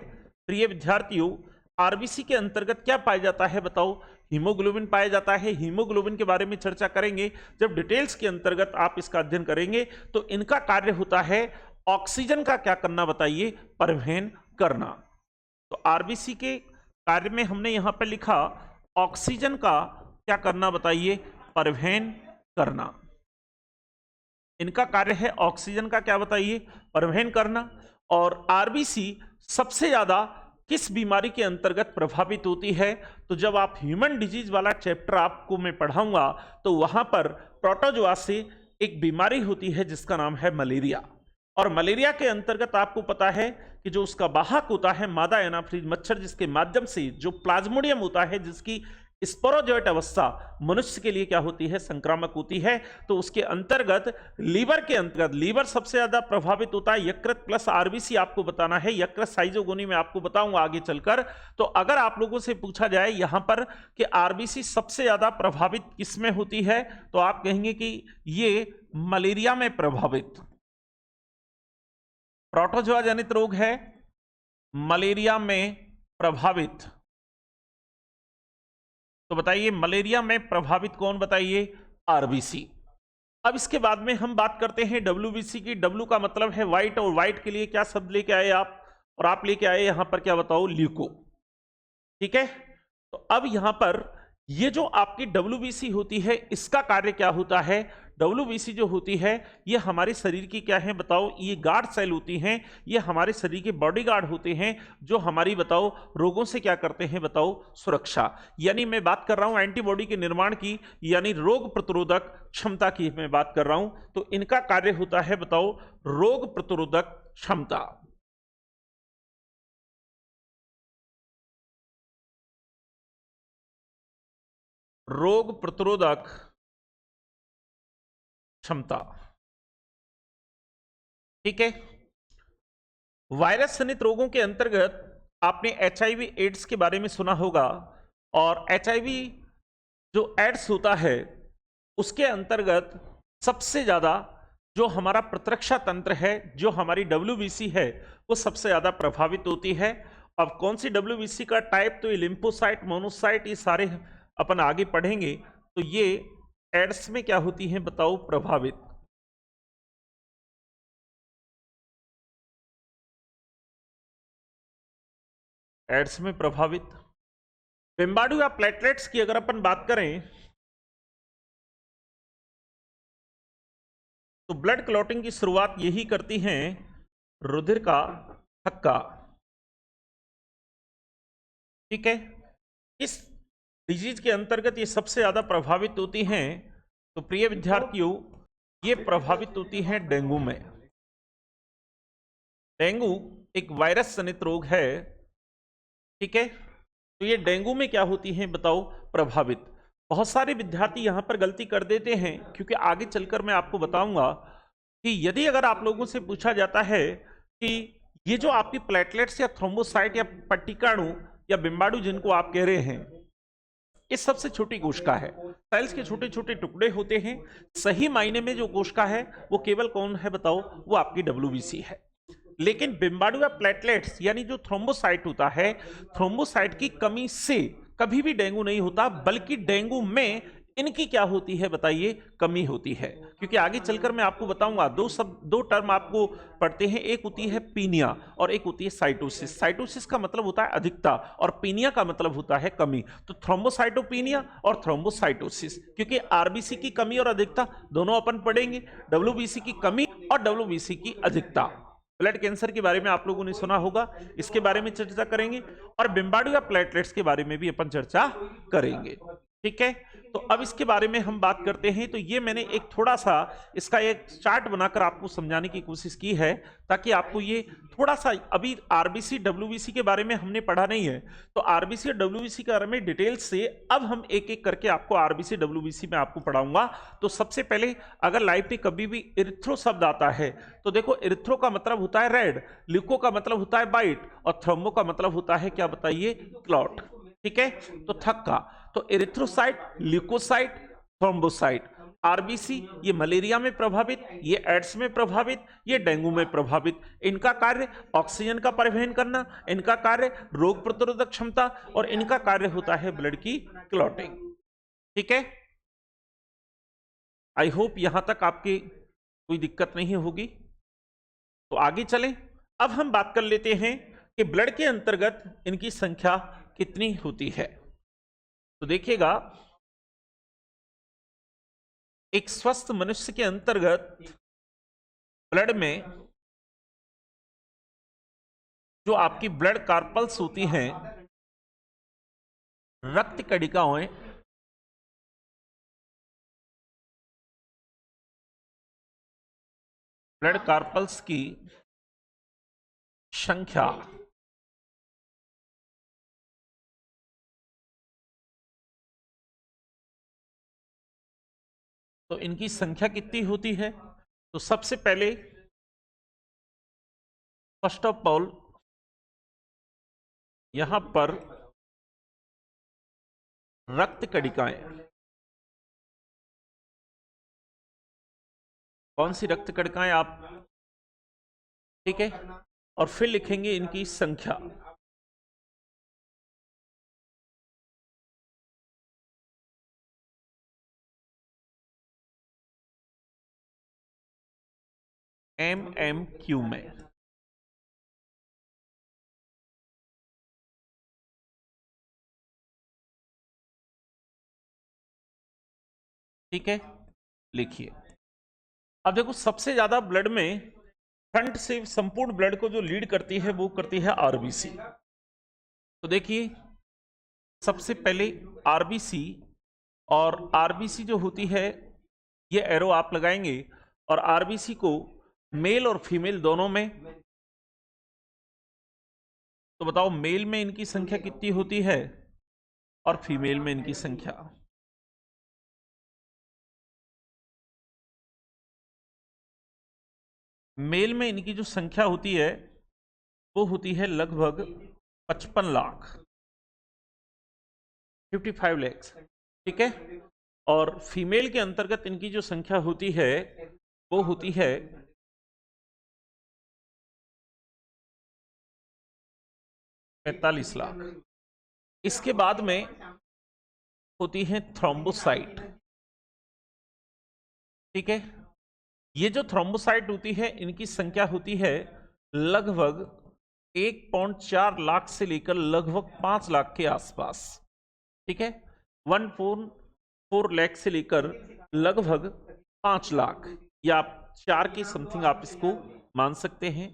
Speaker 1: प्रिय विद्यार्थियों, आरबीसी के अंतर्गत क्या पाया जाता है बताओ, हीमोग्लोबिन पाया जाता है। हीमोग्लोबिन के बारे में चर्चा करेंगे जब डिटेल्स के अंतर्गत आप इसका अध्ययन करेंगे। तो इनका कार्य होता है ऑक्सीजन का क्या करना बताइए, परिवहन करना। तो आरबीसी के कार्य में हमने यहां पर लिखा ऑक्सीजन का क्या करना बताइए, परिवहन करना। इनका कार्य है ऑक्सीजन का क्या बताइए, परिवहन करना। और आरबीसी सबसे ज्यादा किस बीमारी के अंतर्गत प्रभावित होती है? तो जब आप ह्यूमन डिजीज वाला चैप्टर आपको मैं पढ़ाऊंगा तो वहां पर प्रोटोजोआ से एक बीमारी होती है जिसका नाम है मलेरिया। और मलेरिया के अंतर्गत आपको पता है कि जो उसका वाहक होता है मादा एनाफ्रीज मच्छर, जिसके माध्यम से जो प्लाज्मोडियम होता है, जिसकी स्पोरोजोइट अवस्था मनुष्य के लिए क्या होती है, संक्रामक होती है। तो उसके अंतर्गत लीवर के अंतर्गत, लीवर सबसे ज्यादा प्रभावित होता है। यकृत प्लस आरबीसी आपको बताना है, यकृत साइजोगोनी में आपको बताऊंगा आगे चलकर। तो अगर आप लोगों से पूछा जाए यहां पर कि आरबीसी सबसे ज्यादा प्रभावित किसमें होती है, तो आप कहेंगे कि ये मलेरिया में प्रभावित, प्रोटोजोआ जनित रोग है, मलेरिया में प्रभावित। तो बताइए मलेरिया में प्रभावित कौन बताइए, आरबीसी। अब इसके बाद में हम बात करते हैं डब्ल्यूबीसी की। डब्ल्यू का मतलब है व्हाइट, और व्हाइट के लिए क्या शब्द लेके आए आप, और आप लेके आए यहां पर क्या बताओ, ल्यूको। ठीक है, तो अब यहां पर ये जो आपकी डब्ल्यूबीसी होती है, इसका कार्य क्या होता है? डब्ल्यूबीसी जो होती है ये हमारे शरीर की क्या है बताओ, ये गार्ड सेल होती हैं, ये हमारे शरीर के बॉडीगार्ड होते हैं जो हमारी बताओ रोगों से क्या करते हैं बताओ, सुरक्षा। यानी मैं बात कर रहा हूं एंटीबॉडी के निर्माण की, यानी रोग प्रतिरोधक क्षमता की मैं बात कर रहा हूं। तो इनका कार्य होता है बताओ, रोग प्रतिरोधक क्षमता। रोग प्रतिरोधक क्षमता, ठीक है। वायरस जनित रोगों के अंतर्गत आपने एचआईवी एड्स के बारे में सुना होगा, और एचआईवी जो एड्स होता है उसके अंतर्गत सबसे ज्यादा जो हमारा प्रतिरक्षा तंत्र है, जो हमारी डब्ल्यूबीसी है, वो सबसे ज्यादा प्रभावित होती है। अब कौन सी डब्ल्यूबीसी का टाइप, तो ये लिम्फोसाइट, मोनोसाइट, ये सारे अपन आगे पढ़ेंगे। तो ये एड्स में क्या होती हैं बताओ, प्रभावित। एड्स में प्रभावित। बिम्बाडू या प्लेटलेट्स की अगर अपन बात करें तो ब्लड क्लॉटिंग की शुरुआत यही करती हैं, रुधिर का थक्का। ठीक है, इस डिजीज के अंतर्गत ये सबसे ज्यादा प्रभावित होती हैं। तो प्रिय विद्यार्थियों, ये प्रभावित होती हैं डेंगू में। डेंगू एक वायरस जनित रोग है, ठीक है। तो ये डेंगू में क्या होती हैं बताओ, प्रभावित। बहुत सारे विद्यार्थी यहां पर गलती कर देते हैं, क्योंकि आगे चलकर मैं आपको बताऊंगा कि यदि अगर आप लोगों से पूछा जाता है कि ये जो आपकी प्लेटलेट्स या थ्रोम्बोसाइट या पट्टिकाणु या बिम्बाणु जिनको आप कह रहे हैं, इस सबसे छोटी कोशिका है, सेल्स के छोटे छोटे टुकड़े होते हैं। सही मायने में जो कोशिका है वो केवल कौन है बताओ, वो आपकी डब्ल्यूबीसी है। लेकिन बिम्बाणु या प्लेटलेट्स यानी जो थ्रोम्बोसाइट होता है, थ्रोम्बोसाइट की कमी से कभी भी डेंगू नहीं होता, बल्कि डेंगू में इनकी क्या होती है बताइए, कमी होती है। क्योंकि आगे चलकर मैं आपको बताऊंगा, दो टर्म आपको पढ़ते हैं, एक होती है पीनिया और एक होती है साइटोसिस। साइटोसिस का मतलब होता है अधिकता और पीनिया का मतलब होता है कमी। तो थ्रोम्बोसाइटोपिनिया और थ्रोम्बोसाइटोसिस, क्योंकि आरबीसी की कमी और अधिकता दोनों अपन पढ़ेंगे, डब्ल्यूबीसी की कमी और डब्ल्यूबीसी की अधिकता। ब्लड कैंसर के बारे में आप लोगों ने सुना होगा, इसके बारे में चर्चा करेंगे, और बिम्बार्डिया प्लेटलेट्स के बारे में भी अपन चर्चा करेंगे। ठीक है, तो अब इसके बारे में हम बात करते हैं। तो ये मैंने एक थोड़ा सा इसका एक चार्ट बनाकर आपको समझाने की कोशिश की है, ताकि आपको ये थोड़ा सा, अभी आरबीसी डब्ल्यूबीसी के बारे में हमने पढ़ा नहीं है, तो आरबीसी और डब्ल्यूबीसी के बारे में डिटेल से अब हम एक एक करके आपको आरबीसी डब्ल्यूबीसी में आपको पढ़ाऊंगा। तो सबसे पहले, अगर लाइफ में कभी भी इरिथ्रो शब्द आता है तो देखो, इरिथ्रो का मतलब होता है रेड, ल्यूको का मतलब होता है बाइट, और थ्रोम्बो का मतलब होता है क्या बताइए, क्लॉट। ठीक है, तो थक्का, तो एरिथ्रोसाइट, ल्यूकोसाइट, थ्रोम्बोसाइट। आरबीसी ये मलेरिया में प्रभावित, ये एड्स में प्रभावित, ये डेंगू में प्रभावित। इनका कार्य ऑक्सीजन का परिवहन करना, इनका कार्य रोग प्रतिरोधक क्षमता, और इनका कार्य होता है ब्लड की क्लॉटिंग। ठीक है, आई होप यहां तक आपकी कोई दिक्कत नहीं होगी। तो आगे चलें, अब हम बात कर लेते हैं कि ब्लड के अंतर्गत इनकी संख्या कितनी होती है। तो देखिएगा, एक स्वस्थ मनुष्य के अंतर्गत ब्लड में जो आपकी ब्लड कार्पल्स होती हैं, रक्त कणिकाएं, ब्लड कार्पल्स की संख्या तो इनकी संख्या कितनी होती है। तो सबसे पहले, फर्स्ट ऑफ ऑल, यहां पर रक्त कणिकाएं, कौन सी रक्त कणिकाएं आप, ठीक है, और फिर लिखेंगे इनकी संख्या। MMQ में। ठीक है, लिखिए। अब देखो, सबसे ज्यादा ब्लड में फ्रंट से संपूर्ण ब्लड को जो लीड करती है वो करती है आरबीसी। तो देखिए, सबसे पहले आरबीसी, और आरबीसी जो होती है, ये एरो आप लगाएंगे, और आरबीसी को मेल और फीमेल दोनों में, तो बताओ मेल में इनकी संख्या कितनी होती है और फीमेल में इनकी संख्या। मेल में इनकी जो संख्या होती है वो होती है लगभग 55 लाख, 55 लैक्स। ठीक है, और फीमेल के अंतर्गत इनकी जो संख्या होती है वो होती है 45 लाख। इसके बाद में होती है थ्रोम्बोसाइट। ठीक है, ये जो थ्रोम्बोसाइट होती है, इनकी संख्या होती है लगभग 1.4 लाख से लेकर लगभग 5 लाख के आसपास। ठीक है, 1.4 लाख से लेकर लगभग 5 लाख, या आप 4 के समथिंग आप इसको मान सकते हैं।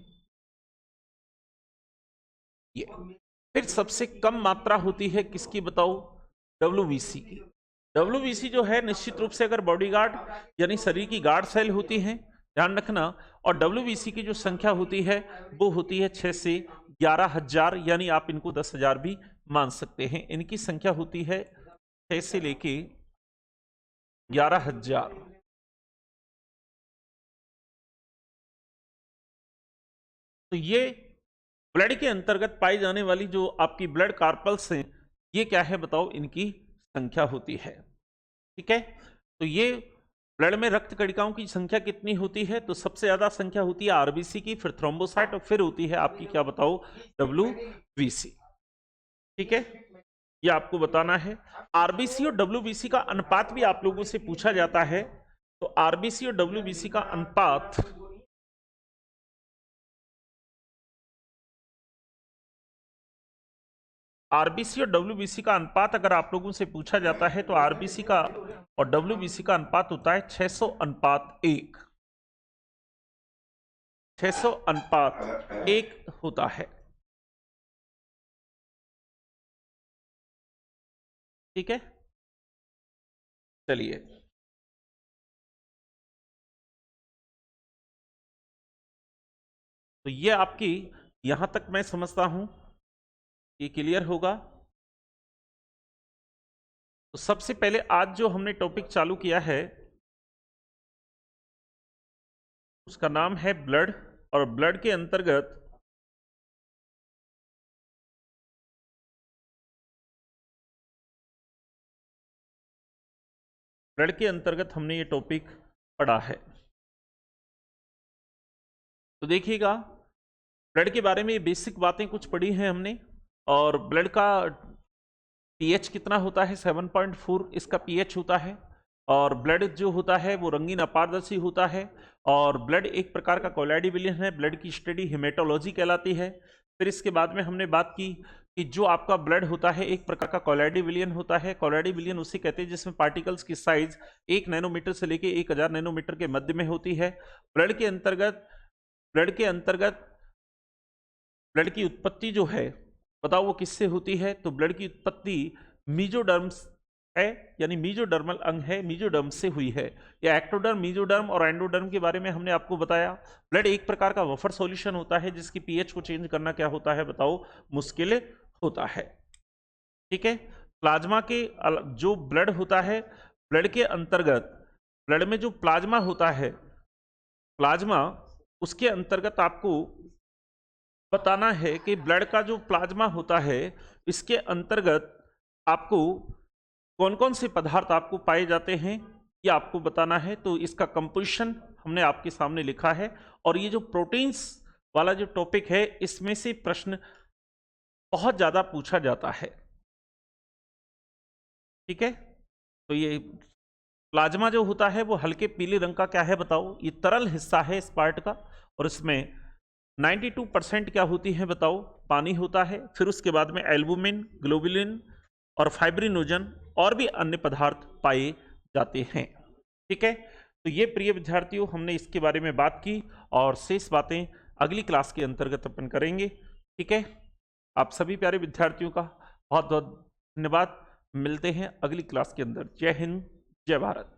Speaker 1: ये फिर सबसे कम मात्रा होती है किसकी बताओ, डब्ल्यूबीसी की। डब्ल्यूबीसी जो है, निश्चित रूप से अगर बॉडीगार्ड यानी शरीर की गार्ड सेल होती हैं, ध्यान रखना, और डब्ल्यूबीसी की जो संख्या होती है वो होती है 6 से 11,000, यानी आप इनको 10,000 भी मान सकते हैं। इनकी संख्या होती है 6 से लेके 11,000। तो ये ब्लड के अंतर्गत पाई जाने वाली जो आपकी ब्लड कार्पल्स हैं, ये क्या है बताओ, इनकी संख्या होती है। ठीक है, तो ये ब्लड में रक्त कणिकाओं की संख्या कितनी होती है, तो सबसे ज्यादा संख्या होती है आरबीसी की, फिर थ्रोम्बोसाइट, और फिर होती है आपकी क्या बताओ, डब्ल्यूबीसी। ठीक है, ये आपको बताना है। आरबीसी और डब्ल्यूबीसी का अनुपात भी आप लोगों से पूछा जाता है, तो आरबीसी और डब्ल्यूबीसी का अनुपात आरबीसी और डब्ल्यूबीसी का अनुपात अगर आप लोगों से पूछा जाता है तो आरबीसी का और डब्ल्यूबीसी का अनुपात होता है 600 अनुपात 1। 600 अनुपात 1 होता है। ठीक है, चलिए तो ये आपकी यहां तक मैं समझता हूं कि क्लियर होगा। तो सबसे पहले आज जो हमने टॉपिक चालू किया है उसका नाम है ब्लड, और ब्लड के अंतर्गत हमने ये टॉपिक पढ़ा है। तो देखिएगा, ब्लड के बारे में बेसिक बातें कुछ पढ़ी हैं हमने, और ब्लड का पीएच कितना होता है 7.4 इसका पीएच होता है, और ब्लड जो होता है वो रंगीन अपारदर्शी होता है, और ब्लड एक प्रकार का कोलॉइडी विलयन है, ब्लड की स्टडी हेमेटोलॉजी कहलाती है। फिर इसके बाद में हमने बात की कि जो आपका ब्लड होता है एक प्रकार का कोलॉइडी विलयन होता है। कोलॉइडी विलयन उसे कहते हैं जिसमें पार्टिकल्स की साइज 1 नैनोमीटर से लेके 1000 नैनोमीटर के मध्य में होती है। ब्लड के अंतर्गत ब्लड की उत्पत्ति जो है बताओ वो किससे होती है? तो ब्लड की उत्पत्ति मीजोडर्म है, यानी मीजोडर्मल अंग है, मीजोडर्म से हुई है। या एक्टोडर्म, मीजोडर्म और एंडोडर्म के बारे में हमने आपको बताया। ब्लड एक प्रकार का वफर सॉल्यूशन होता है जिसकी पीएच को चेंज करना क्या होता है बताओ? मुश्किल होता है। ठीक है, प्लाज्मा के जो ब्लड होता है, ब्लड के अंतर्गत ब्लड में जो प्लाज्मा होता है, प्लाज्मा उसके अंतर्गत आपको बताना है कि ब्लड का जो प्लाज्मा होता है इसके अंतर्गत आपको कौन कौन से पदार्थ आपको पाए जाते हैं ये आपको बताना है। तो इसका कंपोजिशन हमने आपके सामने लिखा है, और ये जो प्रोटीन्स वाला जो टॉपिक है इसमें से प्रश्न बहुत ज्यादा पूछा जाता है। ठीक है, तो ये प्लाज्मा जो होता है वो हल्के पीले रंग का क्या है बताओ? ये तरल हिस्सा है इस पार्ट का, और इसमें 92% क्या होती है बताओ? पानी होता है। फिर उसके बाद में एल्बुमिन, ग्लोबुलिन और फाइब्रिनोजन और भी अन्य पदार्थ पाए जाते हैं। ठीक है, तो ये प्रिय विद्यार्थियों हमने इसके बारे में बात की, और शेष बातें अगली क्लास के अंतर्गत अपन करेंगे। ठीक है, आप सभी प्यारे विद्यार्थियों का बहुत बहुत धन्यवाद। मिलते हैं अगली क्लास के अंदर। जय हिंद, जय भारत।